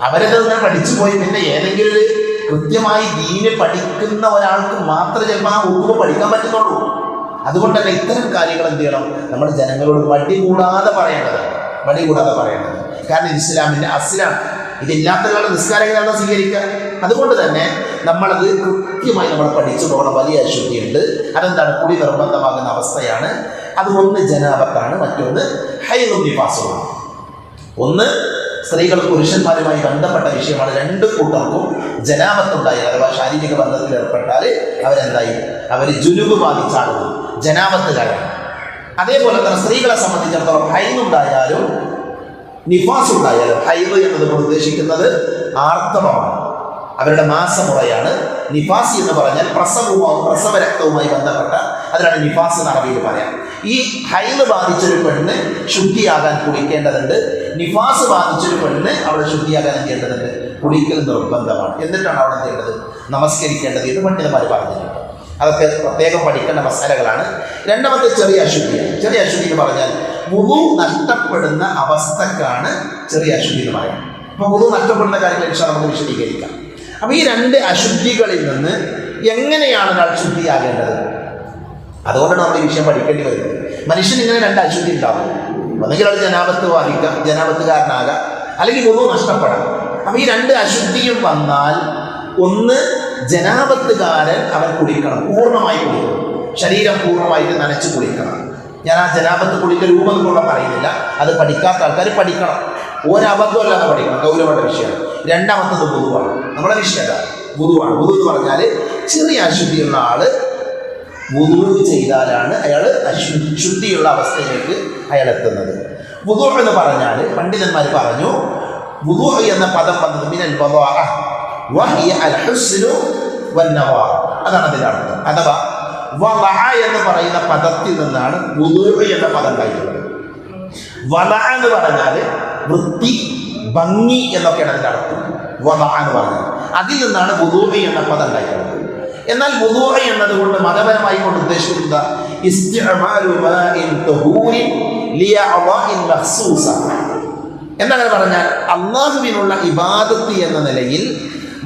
അവരൊക്കെ ഇങ്ങനെ പഠിച്ചു പോയി. പിന്നെ ഏതെങ്കിലും ഒരു കൃത്യമായി ദീന് പഠിക്കുന്ന ഒരാൾക്ക് മാത്രമേ ചിലപ്പോൾ ആ ഉപ്പ് പഠിക്കാൻ പറ്റുന്നുള്ളൂ. അതുകൊണ്ട് തന്നെ ഇത്തരം കാര്യങ്ങൾ എന്ത് ചെയ്യണം, നമ്മൾ ജനങ്ങളോട് മടി കൂടാതെ പറയേണ്ടത്. കാരണം ഇസ്ലാമിൻ്റെ അസ്ലാണ്. ഇതില്ലാത്തവരുടെ നിസ്കാരങ്ങളാണ് സ്വീകരിക്കുക. അതുകൊണ്ട് തന്നെ നമ്മളത് കൃത്യമായി നമ്മൾ പഠിച്ചു പോകണം. വലിയ അശുദ്ധിയുണ്ട്. അതെന്താണ്? കുടി നിർബന്ധമാകുന്ന അവസ്ഥയാണ്. അത് ഒന്ന് ജനാബത്താണ്, മറ്റൊന്ന് ഹൈദും നിഫാസുമാണ്. ഒന്ന് സ്ത്രീകൾ പുരുഷന്മാരുമായി ബന്ധപ്പെട്ട വിഷയമാണ്. 2 കൂട്ടർക്കും ജനാബത്തുണ്ടായി, അഥവാ ശാരീരിക ബന്ധത്തിൽ ഏർപ്പെട്ടാൽ അവരെന്തായി? അവർ ജുനുബ് ബാധിച്ച ആളുകൾ, ജനാബത്തുകാരാണ്. അതേപോലെ തന്നെ സ്ത്രീകളെ സംബന്ധിച്ചിടത്തോളം ഹൈദുണ്ടായാലും നിഫാസ് ഉണ്ടായാലും, ഹൈദ് എന്നതുകൊണ്ട് ഉദ്ദേശിക്കുന്നത് ആർത്തവമാണ്, അവരുടെ മാസമുറയാണ്. നിഫാസ് എന്ന് പറഞ്ഞാൽ പ്രസവരക്തവുമായി ബന്ധപ്പെട്ട, അതിനാണ് നിഫാസ് എന്ന് അറബിയിൽ പറയാം. ഈ ഹൈദ് ബാധിച്ചൊരു പെണ്ണ് ശുദ്ധിയാകാൻ കുളിക്കേണ്ടതുണ്ട്. നിഫാസ് ബാധിച്ചൊരു പെണ്ണ് അവിടെ ശുദ്ധിയാകാൻ ചെയ്യേണ്ടതുണ്ട്. കുളിക്കൽ നിർബന്ധമാണ്. എന്നിട്ടാണ് അവിടെ ചെയ്യേണ്ടത്? നമസ്കരിക്കേണ്ടത് എന്ന് പണ്ഡിതന്മാർ പറഞ്ഞിട്ടുണ്ട്. അതൊക്കെ പ്രത്യേകം പഠിക്കേണ്ട മസാലകളാണ്. രണ്ടാമത്തെ ചെറിയ അശുദ്ധിയാണ്. ചെറിയ അശുദ്ധി എന്ന് പറഞ്ഞാൽ വുളു നഷ്ടപ്പെടുന്ന അവസ്ഥക്കാണ് ചെറിയ അശുദ്ധി എന്ന് പറയുന്നത്. അപ്പോൾ വുളു നഷ്ടപ്പെടുന്ന കാര്യങ്ങൾ ഇൻഷാ നമുക്ക് വിശദീകരിക്കാം. അപ്പോൾ ഈ 2 അശുദ്ധികളിൽ നിന്ന് എങ്ങനെയാണ് ഒരാൾ ശുദ്ധിയാകേണ്ടത്? അതുകൊണ്ടാണ് നമ്മൾ ഈ വിഷയം പഠിക്കേണ്ടി വരുന്നത്. മനുഷ്യൻ ഇങ്ങനെ 2 അശുദ്ധി ഉണ്ടാവും. ഒന്നെങ്കിൽ അത് ജനാബത്തുകാരനാകാം, അല്ലെങ്കിൽ വുളു നഷ്ടപ്പെടാം. അപ്പോൾ ഈ 2 അശുദ്ധിയും വന്നാൽ, ഒന്ന് ജനാബത്തുകാരൻ അവൻ കുളിക്കണം, പൂർണ്ണമായി കുളിക്കണം, ശരീരം പൂർണ്ണമായിട്ട് നനച്ച് കുളിക്കണം. ഞാൻ ആ ജനാബത്ത് കുളിക്കൽ രൂപം കൊള്ള പറയുന്നില്ല, അത് പഠിക്കാത്ത ആൾക്കാർ പഠിക്കണം. ഒരബദ്ധമല്ലാതെ പഠിക്കണം, ഗൗരവമുള്ള വിഷയമാണ്. രണ്ടാമത്തത് വുദുവാണ്. നമ്മുടെ വിഷയം വുദുവാണ്. വുദു എന്ന് പറഞ്ഞാൽ ചെറിയ അശുദ്ധിയുള്ള ആള് വുദു ചെയ്താലാണ് അയാൾ ശുദ്ധിയുള്ള അവസ്ഥയിലേക്ക് അയാൾ എത്തുന്നത്. വുദു എന്ന് പറഞ്ഞാൽ പണ്ഡിതന്മാർ പറഞ്ഞു, വുദു എന്ന പദം വന്നത് മിനൽ വദഅ വഹിയ അൽ ഹുസ്നു വന്നവാ, അതാണ് അതിൻ്റെ അർത്ഥം. അഥവാ വദഅ എന്ന് പറയുന്ന പദത്തിൽ നിന്നാണ് വുദു എന്ന പദം ഉണ്ടായിട്ടുള്ളത്. വദഅ എന്ന് പറഞ്ഞാൽ വൃത്തി, ഭംഗി എന്നൊക്കെയാണ് അതിൻ്റെ അർത്ഥം. വദഅ എന്ന് പറഞ്ഞാൽ അതിൽ നിന്നാണ് വുദു എന്ന പദം ഉണ്ടായിട്ടുള്ളത്. എന്നാൽ വുദു എന്നതുകൊണ്ട് മതപരമായി കൊണ്ട് ഉദ്ദേശിക്കുന്നത് ഇസ്തിഅമാലു മാഇൻ തഹൂരിൻ ലിഅഅദാഇൻ മഖ്സൂസ എന്നങ്ങനെ പറഞ്ഞാൽ അല്ലാഹുവിനുള്ള ഇബാദത്ത് എന്ന നിലയിൽ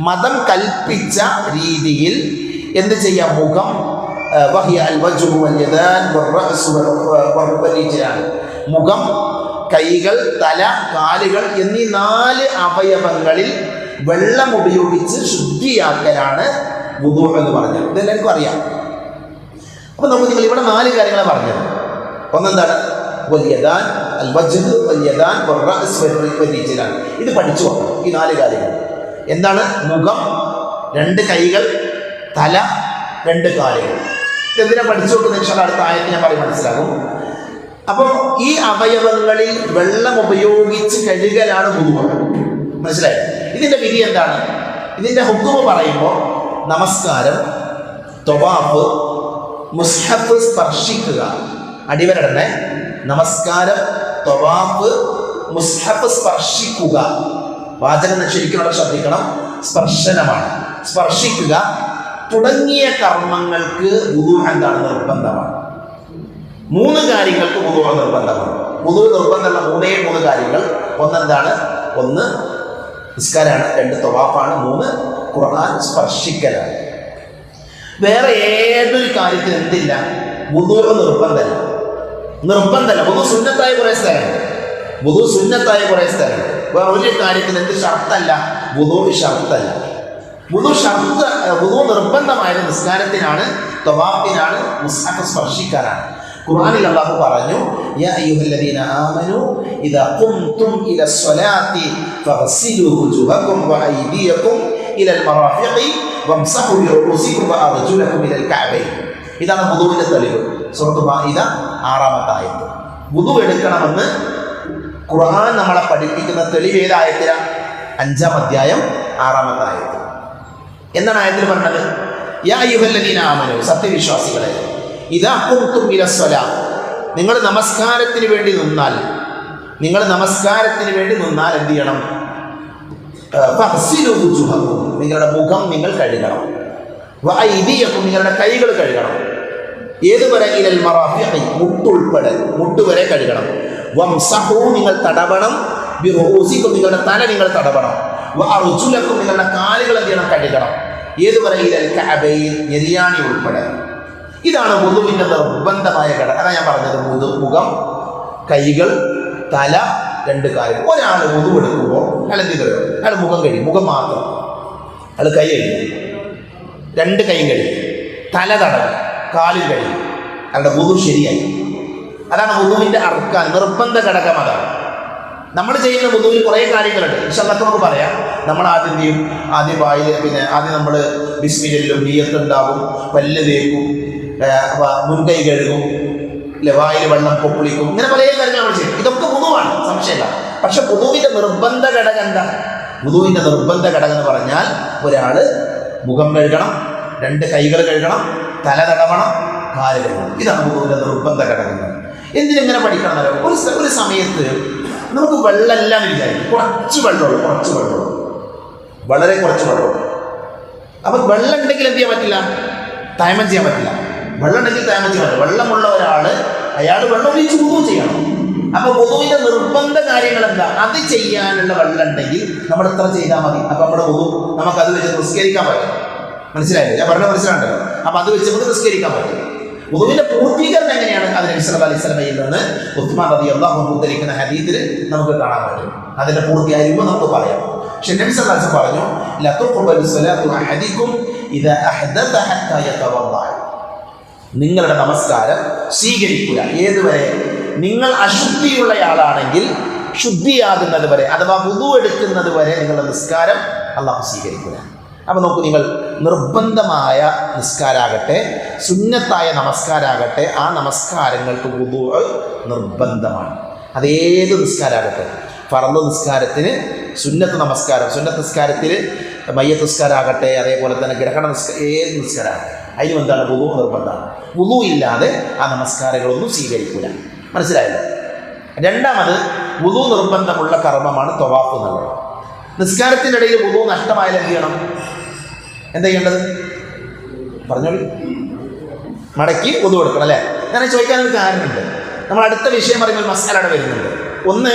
മതം കൽപ്പിച്ച രീതിയിൽ എന്ത് ചെയ്യാം? മുഖം, വഹിയ അൽ വജ്ഹു വൽ യദാൻ വറഅസ് വൽരിജ്ലാൻ, മുഖം, കൈകൾ, തല, കാലുകൾ എന്നീ 4 അവയവങ്ങളിൽ വെള്ളം ഉപയോഗിച്ച് ശുദ്ധിയാക്കലാണ് വുദു എന്ന് പറഞ്ഞത്. ഇതെല്ലാവർക്കും അറിയാം. അപ്പോൾ നമുക്ക് നിങ്ങൾ ഇവിടെ 4 കാര്യങ്ങളാണ് പറഞ്ഞത്. ഒന്നെന്താണ്? വൽയദാൻ, അൽ വജ്ഹ് വൽയദാൻ വറഅസ് വൽരിജ്ലാൻ. ഇത് പഠിച്ചു പോകണം. ഈ 4 കാര്യങ്ങൾ എന്താണ്? മുഖം, 2 കൈകൾ, തല, 2 കാലുകൾ. ഇതെന്തിനാ പഠിച്ചു നോക്കുന്ന ഇൻഷാല്ലാഹ് അടുത്ത ആയത്ത് ഞാൻ പറയും, മനസ്സിലാകും. അപ്പോൾ ഈ അവയവങ്ങളിൽ വെള്ളം ഉപയോഗിച്ച് കഴുകലാണ് വുദു. മനസ്സിലായോ? ഇതിൻ്റെ വിധി എന്താണ്? ഇതിൻ്റെ ഹുക്മ് പറയുമ്പോൾ നമസ്കാരം, ത്വവാഫ്, മുസ്ഹഫ് സ്പർശിക്കുക, അടിവരടനെ നമസ്കാരം, ത്വവാഫ്, മുസ്ഹഫ് സ്പർശിക്കുക. വാചകം ശരിക്കും അവിടെ ശ്രദ്ധിക്കണം. സ്പർശനമാണ്, സ്പർശിക്കുക തുടങ്ങിയ കർമ്മങ്ങൾക്ക് വുദു എന്താണ്? നിർബന്ധമാണ്. 3 കാര്യങ്ങൾക്ക് വുദു നിർബന്ധമാണ്. വുദു നിർബന്ധമുള്ള 3 കാര്യങ്ങൾ. ഒന്നെന്താണ്? 1 നിസ്കാരമാണ്, 2 ത്വവാഫാണ്, 3 ഖുർആൻ സ്പർശിക്കലാണ്. വേറെ ഏതൊരു കാര്യത്തിന് എന്തില്ല? വുദു നിർബന്ധമല്ല. വുദു സുന്നത്തായ കുറേ സ്ഥലമുണ്ട്. വേറെ ഒരു കാര്യത്തിന് എന്ത് ഷർത്തല്ല? വുദു ഷർത്തല്ല. വുദു നിർബന്ധമായത് നിസ്കാരത്തിനാണ്, ത്വവാഫിനാണ്, മുസ്ഹഫ് സ്പർശിക്കാനാണ്. ഖുർആനിൽ അല്ലാഹു പറഞ്ഞു, യാ അയ്യുഹല്ലദീന ആമനൂ ഇദാ ഖുംതും ഇലസ്സലാത്തി ഫഗ്സിലൂ വുജൂഹക്കും വഅയ്ദിയക്കും ഇലൽ മറാഫിഖി വംസഹു ബിറുഊസിക്കും വഅർജുലക്കും ഇലൽ കഅബൈൻ. ഇതാണ് വുദൂവിന്റെ തെളിവ്. സൂറത്തുൽ മാഇദ 6-ാമത്തെ ആയത്ത്. വുദൂ എടുക്കണമെന്ന് ഖുർആൻ നമ്മളെ പഠിപ്പിക്കുന്ന തെളിവ് ഏത് ആയത്തിലാണ്? 5-ാം അധ്യായം 6-ാമത്തെ ആയത്ത്. എന്താണ് ആയത്തിൽ പറഞ്ഞത്? യാ അയ്യുഹല്ലദീന ആമനൂ, സത്യവിശ്വാസികളെ, ഇദാ ഖുംതും ഇലസ്സലാ, നിങ്ങൾ നമസ്കാരത്തിന് വേണ്ടി നിന്നാൽ എന്ത് ചെയ്യണം? ഫഗ്സിലൂ വുജൂഹക്കും, നിങ്ങളുടെ മുഖം നിങ്ങൾ കഴുകണം. വഅയ്ദിയക്കും, നിങ്ങളുടെ കൈകൾ കഴുകണം. ഏതുവരെ? ഇലൽ മറാഫിഖി, മുട്ടുൾപ്പെടെ, മുട്ടുവരെ കഴുകണം. വംസഹു, നിങ്ങൾ തടവണം. ബിറുഊസിക്കും, നിങ്ങളുടെ തല നിങ്ങൾ തടവണം. വഅർജുലക്കും, നിങ്ങളുടെ കാലുകൾ എന്ത് ചെയ്യണം? കഴുകണം. ഏതുവരെ? ഇലൽ കഅബൈൻ, നെരിയാണി ഉൾപ്പെടെ. ഇതാണ് വുദൂവിന്റെ നിർബന്ധമായ ഘടന. അതാണ് ഞാൻ പറഞ്ഞത്. മുഖം, കൈകൾ, തല, 2 കാര്യങ്ങൾ. ഒരാൾ വുദൂ എടുക്കുമ്പോൾ അയാൾ എന്ത് ചെയ്തോ? അയാൾ മുഖം കഴിയും, മുഖം മാത്രം. അയാൾ കൈ കഴിയും, 2 കൈയും കഴിയും, തല തടവും, കാലിൽ കഴിയും. അയാളുടെ വുദൂ ശരിയായി. അതാണ് വുദൂവിന്റെ അർക്കാൻ, നിർബന്ധ ഘടകം. അതാണ് നമ്മൾ ചെയ്യുന്ന വുദൂവിൽ കുറേ കാര്യങ്ങളുണ്ട്. ഇൻഷാല്ലാഹ് നമുക്ക് പറയാം. നമ്മൾ ആദ്യം വായിൽ, ആദ്യം നമ്മൾ ബിസ്മില്ലും, നിയ്യത്ത് ഉണ്ടാകും, പല്ല് തേക്കും, മുൻകൈ കഴുകും, വായിൽ വെള്ളം പൊക്കുളിക്കും, ഇങ്ങനെ പല കാര്യങ്ങൾ നമ്മൾ ചെയ്യും. ഇതൊക്കെ വുദൂവാണ്, സംശയമില്ല. പക്ഷെ വുദൂവിന്റെ നിർബന്ധ ഘടകം എന്താ? വുദൂവിന്റെ നിർബന്ധ ഘടകം എന്ന് പറഞ്ഞാൽ ഒരാൾ മുഖം കഴുകണം, 2 കൈകൾ കഴുകണം, തല തടവണം, കാല് കഴുകണം. ഇതാണ് വുദൂവിന്റെ നിർബന്ധ ഘടകങ്ങൾ. എന്തിനെങ്ങനെ പഠിക്കണമെന്നല്ലോ? ഒരു സമയത്ത് നമുക്ക് വെള്ളമെല്ലാം വിചാരിക്കും, കുറച്ച് വെള്ളമുള്ളൂ, വളരെ കുറച്ച് വെള്ളമുള്ളൂ. അപ്പം വെള്ളം ഉണ്ടെങ്കിൽ എന്ത് ചെയ്യാൻ പറ്റില്ല? തയമം ചെയ്യാൻ പറ്റില്ല. വെള്ളം ഉണ്ടെങ്കിൽ തയമം ചെയ്യാൻ പറ്റില്ല. വെള്ളമുള്ള അയാൾ വെള്ളം ഉപയോഗിച്ച് വുദൂ ചെയ്യണം. അപ്പോൾ വുദൂവിന്റെ നിർബന്ധ കാര്യങ്ങൾ എന്താ? അത് ചെയ്യാനുള്ള വെള്ളം ഉണ്ടെങ്കിൽ നമ്മൾ എത്ര ചെയ്താൽ മതി. അപ്പം നമ്മുടെ വുദൂ നമുക്കത് വെച്ച് നിസ്കരിക്കാൻ പറ്റും. മനസ്സിലായില്ലേ? ഞാൻ പറഞ്ഞ മനസ്സിലാണ്ടല്ലോ. അപ്പം അത് വെച്ച് നമുക്ക് നിസ്കരിക്കാൻ പറ്റും. വുദൂവിന്റെ പൂർത്തീകരണം എങ്ങനെയാണ്? അത് നബി സല്ലല്ലാഹു അലൈഹി വസല്ലമയിൽ നിന്ന് ഉസ്മാൻ റളിയല്ലാഹു അൻഹു ഉദ്ധരിക്കുന്ന ഹദീസിൽ നമുക്ക് കാണാൻ പറ്റും. അതിന്റെ പൂർത്തിയായ രൂപം നമുക്ക് പറയാം. പക്ഷെ നബി സല്ലല്ലാഹു അലൈഹി വസല്ലം പറഞ്ഞു, ലാ തുഖ്ബലു സ്വലാത്തു അഹദിക്കും ഇദാ അഹ്ദത ഹത്താ യതവദ്ദഅ, നിങ്ങളുടെ നമസ്കാരം സ്വീകരിക്കുക ഏതുവരെ? നിങ്ങൾ അശുദ്ധിയുള്ളയാളാണെങ്കിൽ ശുദ്ധിയാകുന്നത് വരെ, അഥവാ വുദൂ എടുക്കുന്നത് വരെ നിങ്ങളുടെ നിസ്കാരം അല്ലാഹു സ്വീകരിക്കുക. അപ്പോൾ നോക്കൂ, നിങ്ങൾ നിർബന്ധമായ നിസ്കാരാകട്ടെ, സുന്നത്തായ നമസ്കാരാകട്ടെ, ആ നമസ്കാരങ്ങൾക്ക് വുദൂ നിർബന്ധമാണ്. അതേത് നിസ്കാരാകട്ടെ. ഫർള് നിസ്കാരത്തിന് സുന്നത്ത് നിസ്കാരത്തിൽ മയ്യത്ത് നിസ്കാരാകട്ടെ, അതേപോലെ തന്നെ ഗ്രഹണ ഏത് നിസ്കാരമാകട്ടെ, അതിനും എന്താണ്? വുദൂ നിർബന്ധമാണ്. വുദൂ ഇല്ലാതെ ആ നമസ്കാരങ്ങളൊന്നും സ്വീകരിക്കില്ല. മനസ്സിലായല്ലോ? രണ്ടാമത്, വുദൂ നിർബന്ധമുള്ള കർമ്മമാണ് തവാഫ് എന്നുള്ളത്. നിസ്കാരത്തിൻ്റെ ഇടയിൽ വുദൂ നഷ്ടമായാൽ എന്ത് ചെയ്യണം? എന്താ ചെയ്യേണ്ടത്? പറഞ്ഞോളൂ. മടക്കി വുദൂ എടുക്കണം, അല്ലേ? ഞാൻ ചോദിക്കാനൊരു കാരണമുണ്ട്. നമ്മൾ അടുത്ത വിഷയം പറയുമ്പോൾ മസ്അല വരുന്നുണ്ട്. ഒന്ന്,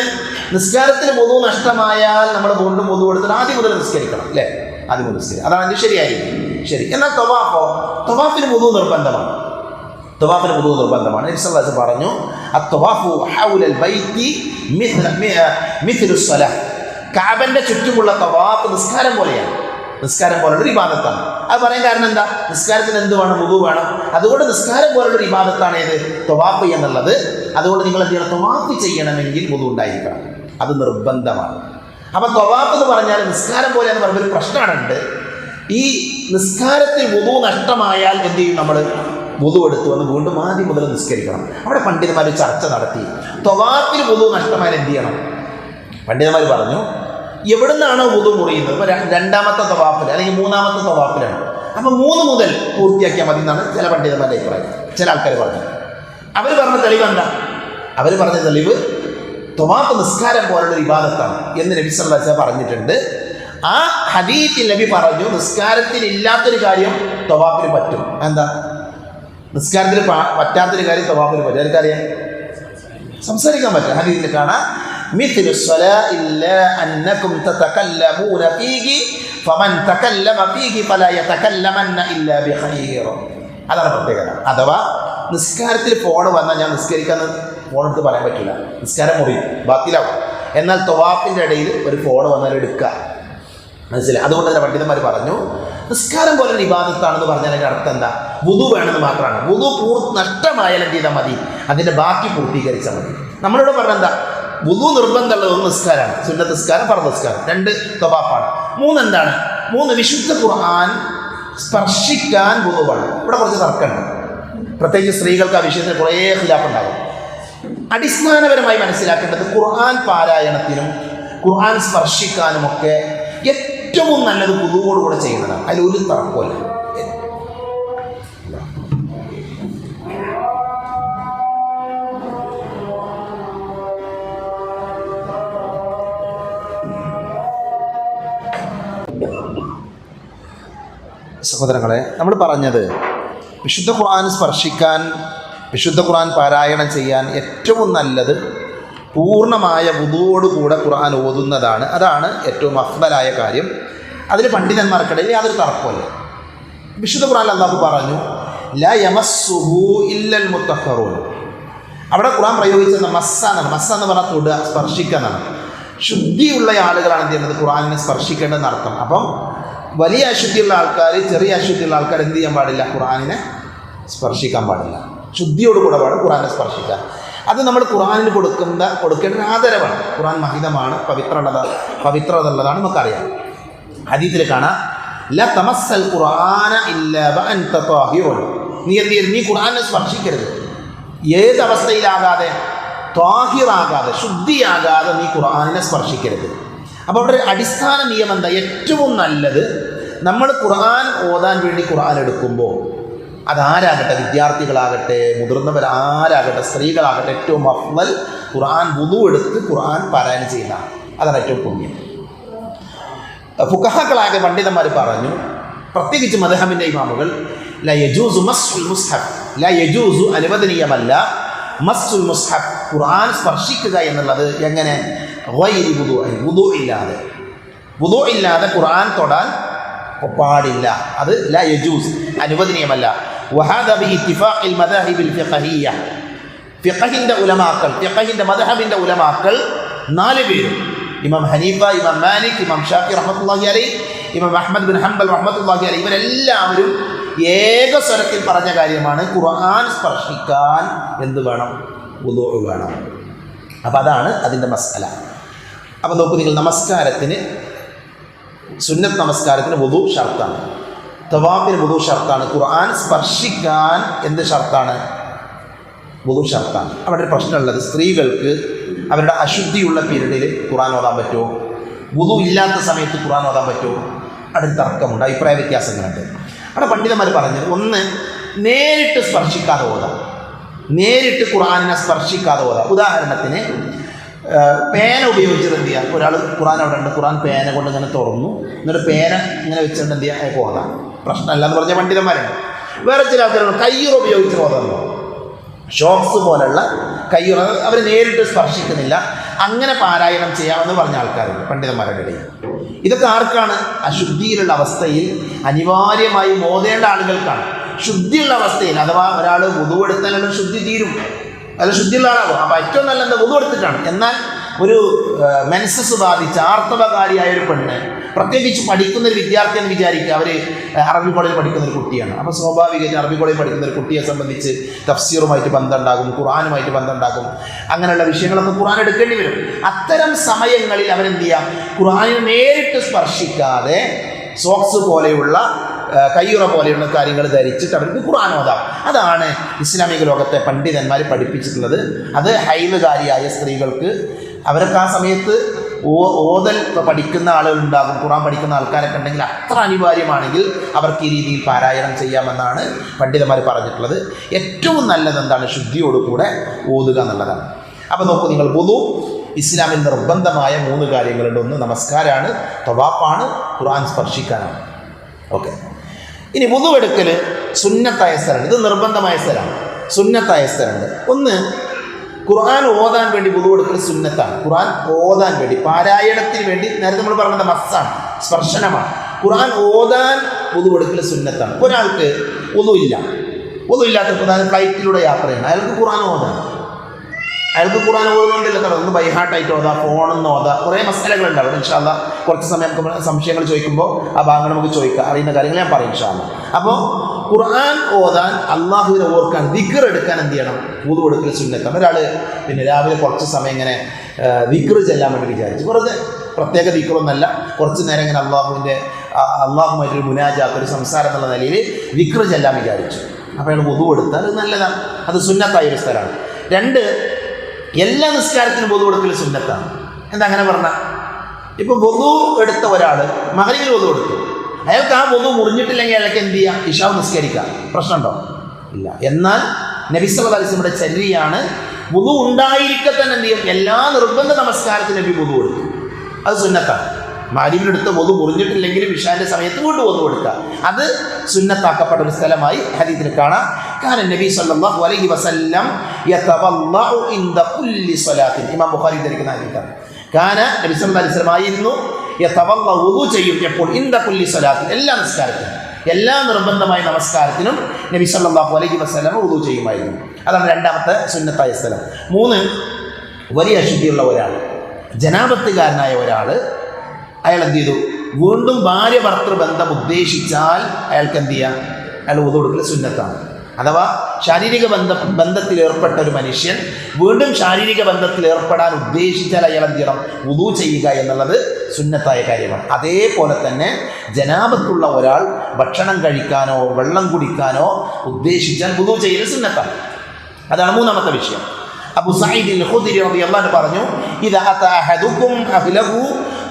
നിസ്കാരത്തിന് വുദൂ നഷ്ടമായാൽ നമ്മൾ വീണ്ടും വുദൂ എടുത്തിട്ട് ആദ്യം മുതൽ നിസ്കരിക്കണം, അല്ലേ? ആദ്യം മുതൽ നിസ്കരിക്കണം, അതാണ് എൻ്റെ ശരിയായിരിക്കും. ശരി. എന്നാൽ തവാഫിന് വുദൂ നിർബന്ധമാണ്. നബി സല്ലല്ലാഹു അലൈഹി വസല്ലം പറഞ്ഞു, അത്വവാഫു ഹൗലൽ ബൈത്തി മിഥ്ലു സ്വലാഹ്, കഅബന്റെ ചുറ്റുമുള്ള തവാഫ് നിസ്കാരം പോലെയാണ്. നിസ്കാരം പോലുള്ളൊരു ഇബാദത്താണ്. അത് പറയാൻ കാരണം എന്താ? നിസ്കാരത്തിന് എന്ത് വേണം? വുദൂ വേണം. അതുകൊണ്ട് നിസ്കാരം പോലുള്ളൊരു ഇബാദത്താണ് ഏത്? തവാഫ് എന്നുള്ളത്. അതുകൊണ്ട് നിങ്ങൾ എന്ത് ചെയ്യണം? തവാഫ് ചെയ്യണമെങ്കിൽ വുദൂ ഉണ്ടായിരിക്കണം. അത് നിർബന്ധമാണ്. അപ്പം തവാഫ് എന്ന് പറഞ്ഞാൽ നിസ്കാരം പോലെ എന്ന് പറയുമ്പോൾ ഒരു പ്രശ്നമുണ്ട്. ഈ നിസ്കാരത്തിൽ വുദൂ നഷ്ടമായാൽ എന്ത് ചെയ്യും? നമ്മൾ വുദൂ എടുത്തു വന്ന് വീണ്ടും ആദ്യം മുതൽ നിസ്കരിക്കണം. അവിടെ പണ്ഡിതന്മാർ ചർച്ച നടത്തി. തവാഫിൽ വുദൂ നഷ്ടമായാൽ എന്ത് ചെയ്യണം? പണ്ഡിതന്മാർ പറഞ്ഞു, എവിടുന്നാണോ വുദൂ മുറിയുന്നത്, ഇപ്പോൾ രണ്ടാമത്തെ തവാഫിൽ അല്ലെങ്കിൽ മൂന്നാമത്തെ തവാഫിലാണ്, അപ്പം 3 മുതൽ പൂർത്തിയാക്കിയാൽ മതി എന്നാണ് ചില പണ്ഡിതന്മാരുടെ അഭിപ്രായം. ചില ആൾക്കാർ പറഞ്ഞു. അവർ പറഞ്ഞ തെളിവ് എന്താ? അവർ പറഞ്ഞ തെളിവ് തവാഫ് നിസ്കാരം പോലുള്ള ഇബാദത്താണ് എന്ന് നബി സല്ലല്ലാഹു അലൈഹി വസല്ലം പറഞ്ഞിട്ടുണ്ട്. ആ ഹദീസിൽ നബി പറഞ്ഞു, നിസ്കാരത്തിൽ ഇല്ലാത്തൊരു കാര്യം തവാഫിന് പറ്റും. എന്താ? നിസ്കാരത്തിൽ പറ്റാത്തൊരു കാര്യം തവാഫിന് പറ്റും. ആർക്കറിയാം? സംസാരിക്കാൻ പറ്റും. ഹദീസിൽ കാണാം, മിഥ്ലു സ്വലാഇ ഇല്ലാ അന്നകും തതകല്ലമൂന ഫീഹി ഫമൻ തകല്ലമ ഫീഹി ഫലാ യതകല്ലമന്ന ഇല്ലാ ബിഖൈർ. അതാണ് പ്രത്യേകത. അഥവാ നിസ്കാരത്തിൽ ഫോൺ വന്നാൽ ഞാൻ നിസ്കരിക്കാന്ന് ഫോൺ എടുത്ത് പറയാൻ പറ്റില്ല, നിസ്കാരം മുറിയും, ബാത്തിലാവും. എന്നാൽ തവാഫിൻ്റെ ഇടയിൽ ഒരു ഫോൺ വന്നാൽ എടുക്കുക. മനസ്സിലായി? അതുകൊണ്ട് തന്നെ പണ്ഡിതന്മാർ പറഞ്ഞു, നിസ്കാരം പോലെ ഒരു ഇബാദത്താണെന്ന് പറഞ്ഞാൽ അതിൻ്റെ അർത്ഥം എന്താ? വുദൂ വേണമെന്ന് മാത്രമാണ്. വുദൂ നഷ്ടമായാൽ എന്ത് ചെയ്താൽ മതി? അതിൻ്റെ ബാക്കി പൂർത്തീകരിച്ചാൽ മതി. നമ്മളിവിടെ പറഞ്ഞ എന്താ, വുളു നിർബന്ധമുള്ളത് 1 നിസ്കാരമാണ്, സുന്നത്ത് നിസ്കാരം, ഫർദ് നിസ്കാരം, 2 തവാഫാണ്, 3 എന്താണ്, 3 വിശുദ്ധ ഖുർആൻ സ്പർശിക്കാൻ വുളു വേണം. ഇവിടെ കുറച്ച് തർക്കമുണ്ട്, പ്രത്യേകിച്ച് സ്ത്രീകൾക്ക് ആ വിഷയത്തിൽ കുറേ ഖിലാഫുണ്ടാകും. അടിസ്ഥാനപരമായി മനസ്സിലാക്കേണ്ടത് ഖുർആൻ പാരായണത്തിനും ഖുർആൻ സ്പർശിക്കാനുമൊക്കെ ഏറ്റവും നല്ലത് വുളുവോടുകൂടെ ചെയ്യുന്നതാണ്. അതിലൊരു തർക്കമല്ല. സഹോദരങ്ങളെ, നമ്മൾ പറഞ്ഞത് വിശുദ്ധ ഖുർആൻ സ്പർശിക്കാൻ, വിശുദ്ധ ഖുർആൻ പാരായണം ചെയ്യാൻ ഏറ്റവും നല്ലത് പൂർണ്ണമായ വുളുവോടുകൂടെ ഖുർആൻ ഓതുന്നതാണ്. അതാണ് ഏറ്റവും അഫ്ദലായ കാര്യം. അതിൽ പണ്ഡിതന്മാർക്കിടയിൽ യാതൊരു തർക്കമല്ല. വിശുദ്ധ ഖുർആൻ അല്ലാഹു പറഞ്ഞു ലാ യമസ്സുഹു ഇല്ലൽ മുത്തഹ്ഹറൂൻ. അവിടെ ഖുർആൻ പ്രയോഗിച്ചത് മസ്സാന്നാണ്. മസ്സ എന്ന് പറഞ്ഞാൽ തൊടുക, സ്പർശിക്കുക എന്നാണ്. ശുദ്ധിയുള്ള ആളുകളാണ് എന്ത് ചെയ്യുന്നത്, ഖുർആനിനെ സ്പർശിക്കേണ്ടതെന്ന് അർത്ഥം. അപ്പം വലിയ അശുദ്ധിയുള്ള ആൾക്കാർ, ചെറിയ അശുദ്ധിയുള്ള ആൾക്കാർ എന്ത് ചെയ്യാൻ പാടില്ല, ഖുർആനിനെ സ്പർശിക്കാൻ പാടില്ല. ശുദ്ധിയോടുകൂടെ വേണം ഖുർആനെ സ്പർശിക്കാൻ. അത് നമ്മൾ ഖുർആനിന് കൊടുക്കേണ്ട ആദരവാണ്. ഖുർആൻ മഹിതമാണ്, പവിത്രത ഉള്ളതാണ്, നമുക്കറിയാം. ഹദീസിൽ കാണാം ല തമസ്സൽ ഖുർആന ഇല്ലാ വഅൻത ത്വാഹിറുൻ. നീ ഖുർആനെ സ്പർശിക്കരുത്, ഏത് അവസ്ഥയിലാകാതെ, ത്വാഹിറാകാതെ, ശുദ്ധിയാകാതെ നീ ഖുർആനിനെ സ്പർശിക്കരുത്. അപ്പോൾ അവിടെ അടിസ്ഥാന നിയമം എന്താ, ഏറ്റവും നല്ലത് നമ്മൾ ഖുർആൻ ഓതാൻ വേണ്ടി ഖുർആൻ എടുക്കുമ്പോൾ അതാരാകട്ടെ, വിദ്യാർത്ഥികളാകട്ടെ, മുതിർന്നവരാരാകട്ടെ, സ്ത്രീകളാകട്ടെ, ഏറ്റവും അഫ്ളൽ ഖുർആൻ വുളു എടുത്ത് ഖുർആൻ പാരായണം ചെയ്യുന്നതാണ്. അതാണ് ഏറ്റവും പുണ്യം. ഫുഖഹാക്കളായ പണ്ഡിതന്മാർ പറഞ്ഞു, പ്രത്യേകിച്ച് മദ്ഹബിൻ്റെ ഇമാമുകൾ, ല യജൂസു മസ്ഉൽ മുസ്ഹഫ്, ല യജൂസു അനുവദനീയമല്ല മസ്ഉൽ മുസ്ഹഫ്, ഖുർആൻ സ്പർശിക്കുക എന്നുള്ളത് എങ്ങനെ, ഗൈരി വുദൂഇ, വുദൂ ഇല്ലാതെ ഖുർആൻ തൊടാൻ പാടില്ല. അത് ല യജൂസ്, അനുവദനീയമല്ല. വഹാദ ബിഇത്തിഫാഖിൽ മദാഹിബിൽ ഫിഖഹിയ്യ, ഫിഖഹിൻ്റെ ഉലമാക്കൾ, ഫിഖഹിൻ്റെ മദ്ഹബിൻ്റെ ഉലമാക്കൾ 4 പേരും, ഇമാം ഹനീഫ, ഇമാം മാലിക്, ഇമാം ഷാഫി റഹ്മത്തുള്ളാഹി അലൈഹി, ഇമാം അഹ്മദ് ബിൻ ഹംബൽ റഹ്മത്തുള്ളാഹി അലൈഹി, ഇവരെല്ലാവരും ഏക സ്വരത്തിൽ പറഞ്ഞ കാര്യമാണ് ഖുർആൻ സ്പർശിക്കാൻ എന്ത് വേണം, വുദൂ വേണം. അപ്പം അതാണ് അതിൻ്റെ മസ്അല. അപ്പം നോക്കൂ നിങ്ങൾ, നമസ്കാരത്തിന്, സുന്നത്ത് നമസ്കാരത്തിന് വുദൂ ഷർത്താണ്, തവാഫിന് വുദൂ ഷർത്താണ്, ഖുർആൻ സ്പർശിക്കാൻ എന്ത് ഷർത്താണ്, വുദൂ ഷർത്താണ്. അവിടെ ഒരു പ്രശ്നമുള്ളത്, സ്ത്രീകൾക്ക് അവരുടെ അശുദ്ധിയുള്ള പീരീഡിൽ ഖുർആൻ ഓതാൻ പറ്റുമോ, വുദൂ ഇല്ലാത്ത സമയത്ത് ഖുർആൻ ഓതാൻ പറ്റുമോ, അവിടെ ഒരു തർക്കമുണ്ട്, അഭിപ്രായ വ്യത്യാസങ്ങളുണ്ട്. അവിടെ പണ്ഡിതന്മാർ പറഞ്ഞത്, ഒന്ന് നേരിട്ട് സ്പർശിക്കാതെ ഓതാം, നേരിട്ട് ഖുർആനിനെ സ്പർശിക്കാതെ ഓതാം. ഉദാഹരണത്തിന് പേന ഉപയോഗിച്ചിട്ട് എന്ത് ചെയ്യുക, ഒരാൾ ഖുർആൻ അവിടെ ഉണ്ട്, ഖുർആൻ പേന കൊണ്ട് ഇങ്ങനെ തുറന്നു, എന്നിട്ട് പേന ഇങ്ങനെ വെച്ചിട്ട് എന്ത് ചെയ്യുക, ഓതാം, പ്രശ്നമല്ല എന്ന് പറഞ്ഞ പണ്ഡിതന്മാരുണ്ട്. വേറെ ചില ആൾക്കാരുണ്ട് കയ്യുറ ഉപയോഗിച്ച് ഓതാറുണ്ടോ, ഷോക്സ് പോലുള്ള കയ്യുറ, അവർ നേരിട്ട് സ്പർശിക്കുന്നില്ല, അങ്ങനെ പാരായണം ചെയ്യാമെന്ന് പറഞ്ഞ ആൾക്കാരുണ്ട് പണ്ഡിതന്മാരുടെ ഇടയിൽ. ഇതൊക്കെ ആർക്കാണ്, അശുദ്ധിയിലുള്ള അവസ്ഥയിൽ അനിവാര്യമായി ഓതേണ്ട ആളുകൾക്കാണ്. ശുദ്ധിയുള്ള അവസ്ഥയിൽ, അഥവാ ഒരാൾ വുദൂ എടുത്താലുള്ള ശുദ്ധി തീരും, അല്ല ശുദ്ധിയുള്ള ആളാകും. അപ്പോൾ ഏറ്റവും നല്ല എന്താ, വുദൂ എടുത്തിട്ടാണ്. എന്നാൽ ഒരു മെൻസസ് ബാധിച്ച ആർത്തവകാരിയായ ഒരു പെണ്ണ്, പ്രത്യേകിച്ച് പഠിക്കുന്ന ഒരു വിദ്യാർത്ഥി എന്ന് വിചാരിക്കുക, അവർ അറബി കോളേജിൽ പഠിക്കുന്ന ഒരു കുട്ടിയാണ്. അപ്പോൾ സ്വാഭാവികമായിട്ട് അറബി കോളേജിൽ പഠിക്കുന്ന ഒരു കുട്ടിയെ സംബന്ധിച്ച് തഫ്സീറുമായിട്ട് ബന്ധമുണ്ടാകും, ഖുർആനുമായിട്ട് ബന്ധമുണ്ടാകും, അങ്ങനെയുള്ള വിഷയങ്ങളൊക്കെ ഖുർആൻ എടുക്കേണ്ടി വരും. അത്തരം സമയങ്ങളിൽ അവരെന്ത് ചെയ്യാം, ഖുർആനിനെ നേരിട്ട് സ്പർശിക്കാതെ സോക്സ് പോലെയുള്ള, കയ്യുറ പോലെയുള്ള കാര്യങ്ങൾ ധരിച്ചിട്ട് അവർക്ക് ഖുർആൻ ഓതാം. അതാണ് ഇസ്ലാമിക ലോകത്തെ പണ്ഡിതന്മാർ പഠിപ്പിച്ചിട്ടുള്ളത്. അത് ഹൈലുകാരിയായ സ്ത്രീകൾക്ക്, അവരൊക്കെ ആ സമയത്ത് ഓതൽ പഠിക്കുന്ന ആളുകളുണ്ടാകും, ഖുർആൻ പഠിക്കുന്ന ആൾക്കാരൊക്കെ ഉണ്ടെങ്കിൽ അത്ര അനിവാര്യമാണെങ്കിൽ അവർക്ക് ഈ രീതിയിൽ പാരായണം ചെയ്യാമെന്നാണ് പണ്ഡിതന്മാർ പറഞ്ഞിട്ടുള്ളത്. ഏറ്റവും നല്ലത് എന്താണ്, ശുദ്ധിയോടുകൂടെ ഓതുക എന്നുള്ളതാണ്. അപ്പോൾ നോക്കൂ നിങ്ങൾ, വുദൂ ഇസ്ലാമിൽ നിർബന്ധമായ 3 കാര്യങ്ങളുണ്ട്. ഒന്ന് നമസ്കാരമാണ്, തവാഫാണ്, ഖുർആൻ സ്പർശിക്കാനാണ്. ഓക്കെ, ഇനി വുദൂ എടുക്കൽ സുന്നത്തായ സ്ഥലമുണ്ട്, ഇത് നിർബന്ധമായ സ്ഥലമാണ്. സുന്നത്തായ സ്ഥലമുണ്ട്. ഒന്ന്, ഖുർആൻ ഓതാൻ വേണ്ടി വുദൂ എടുക്കൽ സുന്നത്താണ്. ഖുർആൻ ഓതാൻ വേണ്ടി, പാരായണത്തിന് വേണ്ടി, നേരത്തെ നമ്മൾ പറഞ്ഞത് മസ്സാണ്, സ്പർശനമാണ്. ഖുർആൻ ഓതാൻ വുദൂ എടുക്കൽ സുന്നത്താണ്. ഒരാൾക്ക് വുദൂ ഇല്ലാത്ത ഫ്ലൈറ്റിലൂടെ യാത്രയാണ്, അയാൾക്ക് ഖുർആൻ ഓതാൻ, അയാൾക്ക് ഖുർആൻ ഓതുന്നുണ്ടല്ലോ, ഒന്ന് ബൈഹാർട്ടായിട്ട് ഓതാം, ഫോണെന്ന് ഓതാം, കുറേ മസാലകളുണ്ട് അവിടെ. ഇൻഷാ അല്ലാഹ് കുറച്ച് സമയം നമുക്ക് സംശയങ്ങൾ ചോദിക്കുമ്പോൾ ആ ഭാഗങ്ങൾ നമുക്ക് ചോദിക്കാം, അറിയുന്ന കാര്യങ്ങൾ ഞാൻ പറയും ഇൻഷാ അല്ലാഹ്. അപ്പോൾ ഖുർആൻ ഓതാൻ, അള്ളാഹുവിനെ ഓർക്കാൻ, ദിക്ർ എടുക്കാൻ എന്ത് ചെയ്യണം? വുദു എടുക്കൽ സുന്നത്താണ്. ഒരാൾ പിന്നെ രാവിലെ കുറച്ച് സമയം ഇങ്ങനെ ദിക്ർ ചെല്ലാൻ വേണ്ടി വിചാരിച്ചു, വെറുതെ പ്രത്യേക ദിക്റൊന്നല്ല, കുറച്ച് നേരം ഇങ്ങനെ അള്ളാഹുമായിട്ടൊരു മുനാജാത്ത്, ഒരു സംസാരം എന്നുള്ള നിലയിൽ ദിക്ർ ചെല്ലാൻ വിചാരിച്ചു. അപ്പോൾ അയാൾ വുദു എടുത്താൽ അത് നല്ലതാണ്, അത് സുന്നത്തായ ഒരു സ്ഥലമാണ്. 2, എല്ലാ നിസ്കാരത്തിനും വുദു എടുക്കൽ സുന്നത്താണ്. എന്താ അങ്ങനെ പറഞ്ഞാൽ, ഇപ്പം വുദു എടുത്ത ഒരാൾ മഗ്‌രിബിൽ വുദു എടുത്തു, അയാൾക്ക് ആ വുദു മുറിഞ്ഞിട്ടില്ലെങ്കിൽ അയാൾക്ക് എന്ത് ചെയ്യാം? ഇശാ നിസ്കരിക്കാം. പ്രശ്നമുണ്ടോ? ഇല്ല. എന്നാൽ നബി സല്ലല്ലാഹു അലൈഹി വസല്ലമയുടെ ചര്യയാണ് വുദു ഉണ്ടായിരിക്കെ തന്നെ എന്ത് ചെയ്യും? എല്ലാ നിർബന്ധ നമസ്കാരത്തിനും നബി വുദു എടുക്കും. അത് സുന്നത്താണ്. മഗ്‌രിബിലെടുത്ത വുദു മുറിഞ്ഞിട്ടില്ലെങ്കിലും ഇശാന്റെ സമയത്ത് വീണ്ടും വുദു എടുക്കുക, അത് സുന്നത്താക്കപ്പെട്ട ഒരു സ്ഥലമായി ഹദീസിൽ കാണാം. കാന നബി സല്ലല്ലാഹു അലൈഹി വസല്ലം യതവല്ലഉ ഇൻദ കുല്ലി സ്വലാത്തിൻ. ഇമാം ബുഖാരി ധരിക്കുന്ന ഹദീസാണ്. കാന നബി സല്ലല്ലാഹു അലൈഹി വസല്ലം ആയിരുന്നു യതവല്ലഉ, വുദു ചെയ്യും എപ്പോൾ? ഇൻദ കുല്ലി സ്വലാത്തിൻ, എല്ലാ നിസ്കാരത്തിനും, എല്ലാ നിർബന്ധമായ നമസ്കാരത്തിനും നബി സല്ലല്ലാഹു അലൈഹി വസല്ലം വുദു ചെയ്യുമായിരുന്നു. അതാണ് രണ്ടാമത്തെ സുന്നത്തായ സ്ഥലം. 3, വലിയ അശുദ്ധിയുള്ള ഒരാൾ, ജനാപത്തുകാരനായ ഒരാൾ, അയാൾ എന്ത് ചെയ്തു? വീണ്ടും ഭാര്യ ഭർത്തൃ ബന്ധം ഉദ്ദേശിച്ചാൽ അയാൾക്ക് എന്ത് ചെയ്യാം? അയാൾ വുദു എടുക്കൽ സുന്നത്താണ്. അഥവാ ശാരീരിക ബന്ധത്തിൽ ഏർപ്പെട്ട ഒരു മനുഷ്യൻ വീണ്ടും ശാരീരിക ബന്ധത്തിൽ ഏർപ്പെടാൻ ഉദ്ദേശിച്ചാൽ അയാൾ എന്ത് ചെയ്യണം? വുദു ചെയ്യുക എന്നുള്ളത് സുന്നത്തായ കാര്യമാണ്. അതേപോലെ തന്നെ ജനാപത്തുള്ള ഒരാൾ ഭക്ഷണം കഴിക്കാനോ വെള്ളം കുടിക്കാനോ ഉദ്ദേശിച്ചാൽ വുദു ചെയ്യൽ സുന്നത്താണ്. അതാണ് 3ാമത്തെ വിഷയം. അബൂ സഈദ് അൽ-ഖുദ്രി റളിയല്ലാഹു അൻഹു പറഞ്ഞു, ഇദാ അതാ അഹദുകും അഹ്ലഹു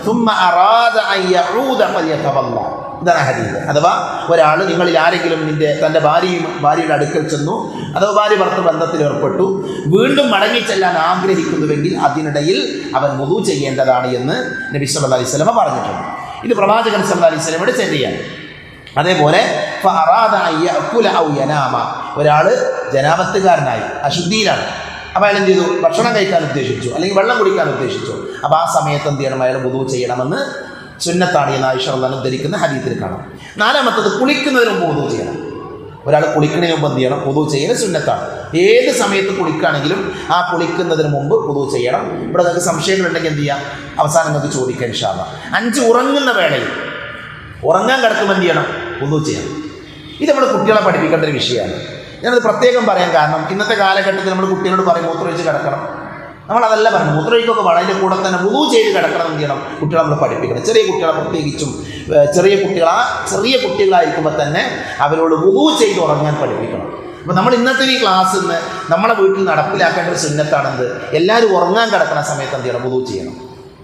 ثم أراد أن يعود فليتوضأ. ഇതാണ് ഹദീസ്. അഥവാ ഒരാൾ, നിങ്ങളിൽ ആരെങ്കിലും തൻ്റെ ഭാര്യയുടെ അടുക്കൽ ചെന്നു, അഥവാ ഭാര്യ ഭർത്തൃ ബന്ധത്തിൽ ഏർപ്പെട്ടു, വീണ്ടും മടങ്ങിച്ചെല്ലാൻ ആഗ്രഹിക്കുന്നുവെങ്കിൽ അതിനിടയിൽ അവൻ വുദു ചെയ്യേണ്ടതാണ് എന്ന് നബി സല്ലല്ലാഹു അലൈഹി വസല്ലം പറഞ്ഞിട്ടുണ്ട്. ഇത് പ്രവാചകൻ സല്ലല്ലാഹു അലൈഹി വസല്ലമയുടെ ചര്യയാണ്. അതേപോലെ ഫഅറാദ അൻ യഅകുല ഔ യനാമ, ഒരാൾ ജനാപത്തുകാരനായി അശുദ്ധിയിലാണ്, അപ്പോൾ അയാൾ എന്ത് ചെയ്തു? ഭക്ഷണം കഴിക്കാൻ ഉദ്ദേശിച്ചു, അല്ലെങ്കിൽ വെള്ളം കുടിക്കാൻ ഉദ്ദേശിച്ചു. അപ്പോൾ ആ സമയത്ത് എന്ത് ചെയ്യണം? അയാൾ വുദു ചെയ്യണമെന്ന് സുന്നത്താണ് എന്ന് ആയിഷ റളിയല്ലാഹു അൻഹ ധരിക്കുന്ന ഹദീസിൽ കാണാം. 4ാമത്തത്, കുളിക്കുന്നതിന് മുമ്പ് വുദു ചെയ്യണം. ഒരാൾ കുളിക്കുന്നതിന് മുമ്പ് എന്ത് ചെയ്യണം? വുദു ചെയ്യൽ സുന്നത്താണ്. ഏത് സമയത്ത് കുളിക്കുകയാണെങ്കിലും ആ കുളിക്കുന്നതിന് മുമ്പ് വുദു ചെയ്യണം. ഇവിടെ നിങ്ങൾക്ക് സംശയങ്ങളുണ്ടെങ്കിൽ എന്ത് ചെയ്യാം? അവസാനം നിങ്ങൾക്ക് ചോദിക്കാം ഇൻഷാ അല്ലാഹ്. 5, ഉറങ്ങുന്ന വേളയിൽ, ഉറങ്ങാൻ കിടക്കുമ്പോൾ എന്ത് ചെയ്യണം? വുദു ചെയ്യണം. ഇത് നമ്മൾ കുട്ടികളെ പഠിപ്പിക്കേണ്ട ഒരു വിഷയമാണ്. ഞാനത് പ്രത്യേകം പറയാൻ കാരണം, ഇന്നത്തെ കാലഘട്ടത്തിൽ നമ്മൾ കുട്ടികളോട് പറയും മൂത്രമൊഴിച്ച് കിടക്കണം. നമ്മളതല്ല പറഞ്ഞു, മൂത്രമൊഴിക്കൊക്കെ വളരെ കൂടെ തന്നെ വുദു ചെയ്ത് കിടക്കണം എന്ന് ചെയ്യണം കുട്ടികളെ നമ്മൾ പഠിപ്പിക്കണം. ചെറിയ കുട്ടികളെ പ്രത്യേകിച്ചും, ചെറിയ കുട്ടികളായിരിക്കുമ്പോൾ തന്നെ അവരോട് വുദു ചെയ്ത് ഉറങ്ങാൻ പഠിപ്പിക്കണം. അപ്പോൾ നമ്മൾ ഇന്നത്തെ ഈ ക്ലാസ്സിൽ നിന്ന് നമ്മളെ വീട്ടിൽ നടപ്പിലാക്കേണ്ട ഒരു സുന്നത്താണെന്ത്? എല്ലാവരും ഉറങ്ങാൻ കിടക്കുന്ന സമയത്ത് എന്ത് ചെയ്യണം? വുദു ചെയ്യണം.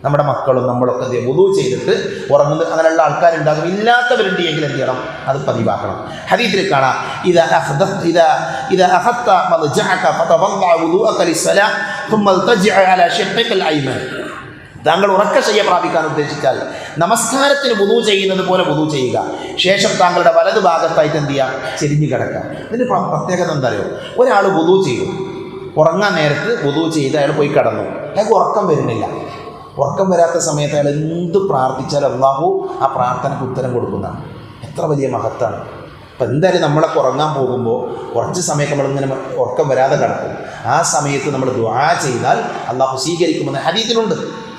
നമ്മുടെ മക്കളും നമ്മളൊക്കെ എന്ത് ചെയ്യും? വുദു ചെയ്തിട്ട് ഉറങ്ങുന്നത്. അങ്ങനെയുള്ള ആൾക്കാരുണ്ടാകും. ഇല്ലാത്തവരുണ്ടെങ്കിൽ എന്ത് ചെയ്യണം? അത് പതിവാക്കണം. ഹദീസിൽ കാണാം, താങ്കൾ ഉറക്കശയ്യ പ്രാപിക്കാൻ ഉദ്ദേശിച്ചാൽ നമസ്കാരത്തിന് വുദു ചെയ്യുന്നത് പോലെ വുദു ചെയ്യുക. ശേഷം താങ്കളുടെ വലതു ഭാഗത്തായിട്ട് എന്ത് ചെയ്യുക? ചെരിഞ്ഞു കിടക്കുക. ഇതിൻ്റെ പ്രത്യേകത എന്താ അറിയോ? ഒരാൾ വുദു ചെയ്തു, ഉറങ്ങാൻ നേരത്ത് വുദു ചെയ്ത് അയാൾ പോയി കിടന്നു, അയാൾക്ക് ഉറക്കം വരുന്നില്ല. ഉറക്കം വരാത്ത സമയത്ത് അയാൾ എന്ത് പ്രാർത്ഥിച്ചാലും അല്ലാഹു ആ പ്രാർത്ഥനയ്ക്ക് ഉത്തരം കൊടുക്കുന്നതാണ്. എത്ര വലിയ മഹത്താണ്. അപ്പം എന്തായാലും നമ്മളൊക്കെ ഉറങ്ങാൻ പോകുമ്പോൾ കുറച്ച് സമയമൊക്കെ നമ്മളിങ്ങനെ ഉറക്കം വരാതെ കിടക്കും. ആ സമയത്ത് നമ്മൾ ദുആ ചെയ്താൽ അല്ലാഹു സ്വീകരിക്കുമെന്ന് ഹദീസിലുണ്ട്.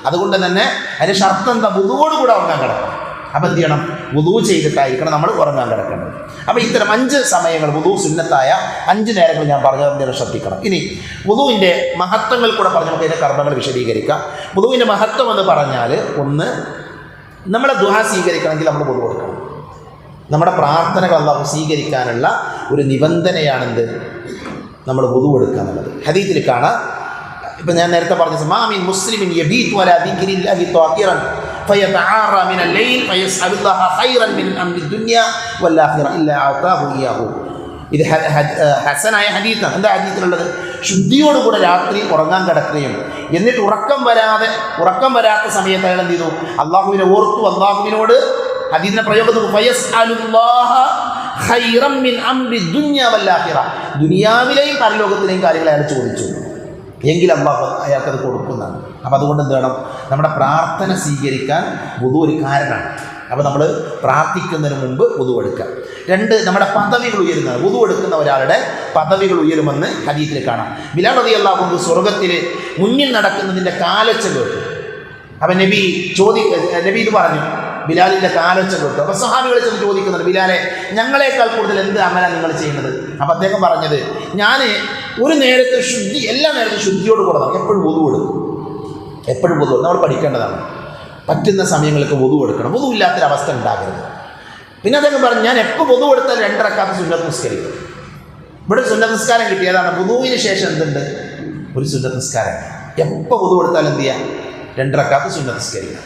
അതുകൊണ്ട് തന്നെ അതിൻ്റെ ഷർത്ത് എന്താ? വുദുവോട് കൂടെ ഉറങ്ങാൻ കിടക്കണം. അപ്പം എന്ത് ചെയ്യണം? വുദു ചെയ്തിട്ടായിരിക്കണം നമ്മൾ ഉറങ്ങാൻ കിടക്കേണ്ടത്. അപ്പോൾ ഇത്തരം 5 സമയങ്ങൾ, വുദു സുന്നത്തായ 5 നേരങ്ങൾ ഞാൻ പറഞ്ഞതിൻ്റെ ശ്രദ്ധിക്കണം. ഇനി വുദുവിൻ്റെ മഹത്വങ്ങൾ കൂടെ പറഞ്ഞ് നമുക്ക് അതിൻ്റെ കർമ്മങ്ങൾ വിശദീകരിക്കാം. വുദുവിൻ്റെ മഹത്വം എന്ന് പറഞ്ഞാൽ, ഒന്ന്, നമ്മളെ ദുആ സ്വീകരിക്കണമെങ്കിൽ നമ്മൾ വുദു കൊടുക്കണം. നമ്മുടെ പ്രാർത്ഥനകൾ അല്ലാഹു സ്വീകരിക്കാനുള്ള ഒരു നിബന്ധനയാണെന്ത്? നമ്മൾ വുദു എടുക്കുക എന്നുള്ളത്. ഹദീസിൽ കാണാം, ഇപ്പം ഞാൻ നേരത്തെ പറഞ്ഞ മാമിൻ മുസ്ലിമിൻ യബീതു അലാ ദിക്രില്ലാഹി ത്വാഖിറൻ ഫയതആറ മിനൽ ലൈൽ ഫയസ്അലുല്ലാഹ ഖൈറൻ മിൻ അംരി ദുനിയ വൽ ആഖിറ ഇല്ലാ അതാഹു ഇയാഹു. ഇത് ഹസനായ ഹദീസാണ്. എന്താ ഹദീസിലുള്ളത്? ശുദ്ധിയോടുകൂടെ രാത്രി ഉറങ്ങാൻ കിടക്കുകയും എന്നിട്ട് ഉറക്കം വരാത്ത സമയത്ത് അയാൾ എന്ത് ചെയ്തു? അള്ളാഹുവിനെ ഓർത്തു, അള്ളാഹുവിനോട് ഹദീസിന്റെ പ്രയോഗം ഫയസ്അലുല്ലാഹ ഖൈറൻ മിൻ അംരി ദുനിയ വൽ ആഖിറ, ദുനിയാവിലെയും പരലോകത്തിലെയും കാര്യങ്ങൾ അയാൾ ചോദിച്ചു എങ്കിൽ അല്ലാഹു അയാൾക്കത് കൊടുക്കുന്നതാണ്. അപ്പം അതുകൊണ്ട് എന്ത് വേണം? നമ്മുടെ പ്രാർത്ഥന സ്വീകരിക്കാൻ വുദു ഒരു കാരണമാണ്. അപ്പോൾ നമ്മൾ പ്രാർത്ഥിക്കുന്നതിന് മുമ്പ് വുദു എടുക്കുക. 2, നമ്മുടെ പദവികൾ ഉയരുന്നത്. വുദു എടുക്കുന്ന ഒരാളുടെ പദവികൾ ഉയരുമെന്ന് ഹദീസിൽ കാണാം. ബിലാൽ റളിയല്ലാഹു അൻഹു സ്വർഗ്ഗത്തിൽ മുന്നിൽ നടക്കുന്നതിൻ്റെ കാലൊച്ച കേട്ടു. അപ്പം നബി ഇത് പറഞ്ഞു, ബിലാലിൻ്റെ കാലൊച്ച കൊടുത്തു. അപ്പോൾ സഹാബികൾ ചെന്ന് ചോദിക്കുന്നുണ്ട്, ബിലാലെ ഞങ്ങളെക്കാൾ കൂടുതൽ എന്ത് അമലാണ് നിങ്ങൾ ചെയ്യുന്നത്? അപ്പോൾ അദ്ദേഹം പറഞ്ഞത്, ഞാൻ ഒരു നേരത്തെ എല്ലാ നേരത്തും ശുദ്ധിയോട് കൂടെ എപ്പോഴും വുദു എടുക്കും, എപ്പോഴും വുദു. നമ്മൾ പഠിക്കേണ്ടതാണ്, പറ്റുന്ന സമയങ്ങൾക്ക് വുദു എടുക്കണം, വുദു ഇല്ലാത്തൊരവസ്ഥ ഉണ്ടാകരുത്. പിന്നെ അദ്ദേഹം പറഞ്ഞു, ഞാൻ എപ്പോൾ വുദു എടുത്താൽ 2 റക്അത്ത് സുന്നത്ത് നിസ്കരിക്കും. ഇവിടെ സുന്നത്ത് നിസ്കാരം കിട്ടിയതാണ്. വുദുവിന് ശേഷം എന്തുണ്ട്? ഒരു സുന്നത്ത് നിസ്കാരം. എപ്പോൾ വുദു എടുത്താലും എന്ത് ചെയ്യാം? 2 റക്അത്ത് സുന്നത്ത് നിസ്കരിക്കുക.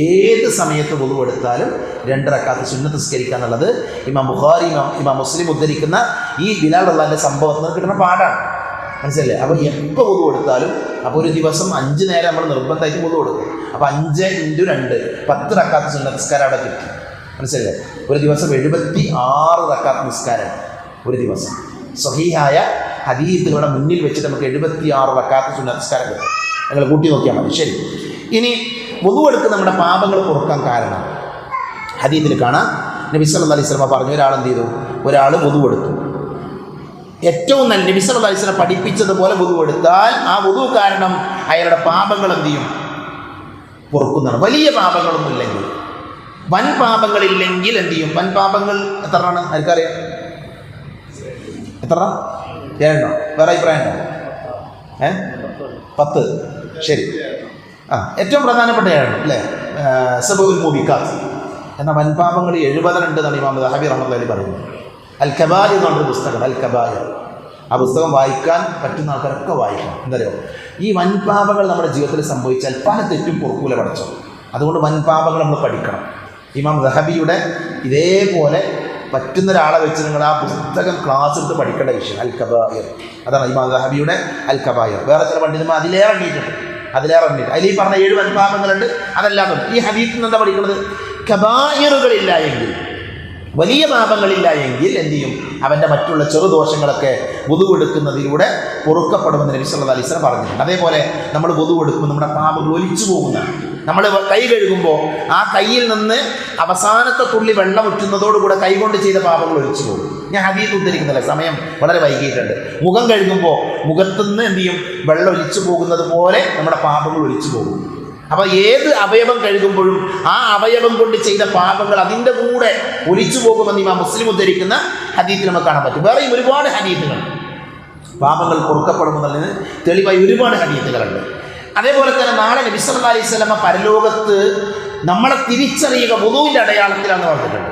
ഏത് സമയത്ത് വുദു എടുത്താലും 2 റക്അത്ത് സുന്നത്ത് നിസ്കരിക്കുക എന്നുള്ളത് ഇമാം ബുഖാരി ഇമാം മുസ്ലിം ഉദ്ധരിക്കുന്ന ഈ ബിലാൽ റളിയല്ലാഹുവിന്റെ സംഭവത്തിൽ നിന്ന് കിട്ടുന്ന പാഠാണ്. മനസ്സിലല്ലേ? അപ്പോൾ എപ്പോൾ വുദു എടുത്താലും, അപ്പോൾ ഒരു ദിവസം 5 നേരം നമ്മൾ നിർബന്ധമായിട്ട് വുദു കൊടുക്കും. അപ്പോൾ 5 × 2 10 റക്അത്ത് സുന്നത്ത് നിസ്കാരം അവിടെ കിട്ടും. മനസ്സിലല്ലേ? ഒരു ദിവസം 76 റക്അത്ത് നിസ്കാരം ഒരു ദിവസം. സ്വഹീഹായ ഹദീസുകളുടെ മുന്നിൽ വെച്ചിട്ട് നമുക്ക് 76 റക്അത്ത് സുന്നത്ത് നിസ്കാരം കിട്ടും. നിങ്ങൾ കൂട്ടി നോക്കിയാൽ മതി. ശരി, ഇനി വുദു എടുത്ത് നമ്മുടെ പാപങ്ങൾ പൊറുക്കാൻ കാരണം ഹദീസിൽ കാണാം. നബി സല്ലല്ലാഹു അലൈഹി വസല്ലം പറഞ്ഞു, ഒരാൾ എന്ത് ചെയ്തു? ഒരാൾ വുദു എടുത്തു. ഏറ്റവും നല്ല നബി സല്ലല്ലാഹു അലൈഹി വസല്ലം പഠിപ്പിച്ചതുപോലെ വുദു എടുത്താൽ ആ വുദു കാരണം അയാളുടെ പാപങ്ങൾ എന്ത് ചെയ്യും? പൊറുക്കുന്നതാണ്. വലിയ പാപങ്ങളൊന്നും ഇല്ലെങ്കിൽ, വൻ പാപങ്ങളില്ലെങ്കിൽ എന്ത് ചെയ്യും? വൻ പാപങ്ങൾ എത്രയാണ് ആർക്കറിയാം? എത്ര? 7 വേറെ അഭിപ്രായം ഉണ്ടോ? 10. ശരി, ഏറ്റവും പ്രധാനപ്പെട്ട 7 അല്ലേ? സബഉൽ മുബിഖാത്ത് എന്ന വൻപാപങ്ങൾ 70 എന്നാണ് ഇമാം ദഹബി റഹ്മത്തുള്ളാഹി പറയുന്നത്. അൽ കബായിർ എന്ന് പറഞ്ഞൊരു പുസ്തകം, അൽ കബായിർ. ആ പുസ്തകം വായിക്കാൻ പറ്റുന്ന ആൾക്കാരൊക്കെ വായിക്കണം. എന്തറിയോ? ഈ വൻപാപങ്ങൾ നമ്മുടെ ജീവിതത്തിൽ സംഭവിച്ചാൽ പല തെറ്റും പൊറുക്കൂല പഠിച്ചോ. അതുകൊണ്ട് വൻപാപങ്ങൾ നമ്മൾ പഠിക്കണം. ഇമാം ദഹബിയുടെ ഇതേപോലെ പറ്റുന്ന ഒരാളെ വെച്ച് നിങ്ങൾ ആ പുസ്തകം ക്ലാസ് എടുത്ത് പഠിക്കേണ്ട വിഷയം അൽ കബായിർ. അതാണ് ഇമാം ദഹബിയുടെ അൽ കബായിർ. വേറെ ചില പണ്ഡിതന്മാർ അതിലേറെ എണ്ണിയിട്ടുണ്ട്. അതിൽ ഈ പറഞ്ഞ 7 വൻപാപങ്ങളുണ്ട്. അതല്ലാതെ ഈ ഹദീസിൽ നിന്ന് എന്താ പഠിക്കുന്നത്? കബായിറുകളില്ല എങ്കിൽ, വലിയ പാപങ്ങളില്ല എങ്കിൽ എന്ത് ചെയ്യും? അവൻ്റെ മറ്റുള്ള ചെറുദോഷങ്ങളൊക്കെ വുദു എടുക്കുന്നതിലൂടെ പൊറുക്കപ്പെടുമെന്ന് നബി സല്ലല്ലാഹു അലൈഹി വസല്ലം പറഞ്ഞിട്ടുണ്ട്. അതേപോലെ നമ്മൾ വുദു എടുക്കുമ്പോൾ നമ്മുടെ പാപങ്ങൾ ഒലിച്ചു പോകുന്ന, നമ്മൾ കൈ കഴുകുമ്പോൾ ആ കയ്യിൽ നിന്ന് അവസാനത്തെ തുള്ളി വെള്ളം ഉറ്റുന്നതോടുകൂടെ കൈകൊണ്ട് ചെയ്ത പാപങ്ങൾ ഒലിച്ചു പോകും. ഞാൻ ഹദീസ് ഉദ്ധരിക്കുന്നില്ല, സമയം വളരെ വൈകിയിട്ടുണ്ട്. മുഖം കഴുകുമ്പോൾ മുഖത്തുനിന്ന് എന്ത് ചെയ്യും? വെള്ളം ഒലിച്ചു പോകുന്നത് പോലെ നമ്മുടെ പാപങ്ങൾ ഒലിച്ചു പോകും. അപ്പോൾ ഏത് അവയവം കഴുകുമ്പോഴും ആ അവയവം കൊണ്ട് ചെയ്ത പാപങ്ങൾ അതിൻ്റെ കൂടെ ഒലിച്ചു പോകുമെന്ന് ഇമാം മുസ്ലിം ഉദ്ധരിക്കുന്ന ഹദീസിൽ നമുക്ക് കാണാൻ പറ്റും. വേറെയും ഒരുപാട് ഹദീസുകൾ പാപങ്ങൾ പൊറുക്കപ്പെടുമെന്നുള്ളതിന് തെളിവായി ഒരുപാട് ഹദീസുകളുണ്ട്. അതേപോലെ തന്നെ നാളെ നബി സല്ലല്ലാഹു അലൈഹി വസല്ലം പരലോകത്ത് നമ്മളെ തിരിച്ചറിയുക വുദൂവിൻ്റെ അടയാളത്തിലാണെന്ന് പറഞ്ഞിട്ടുണ്ട്.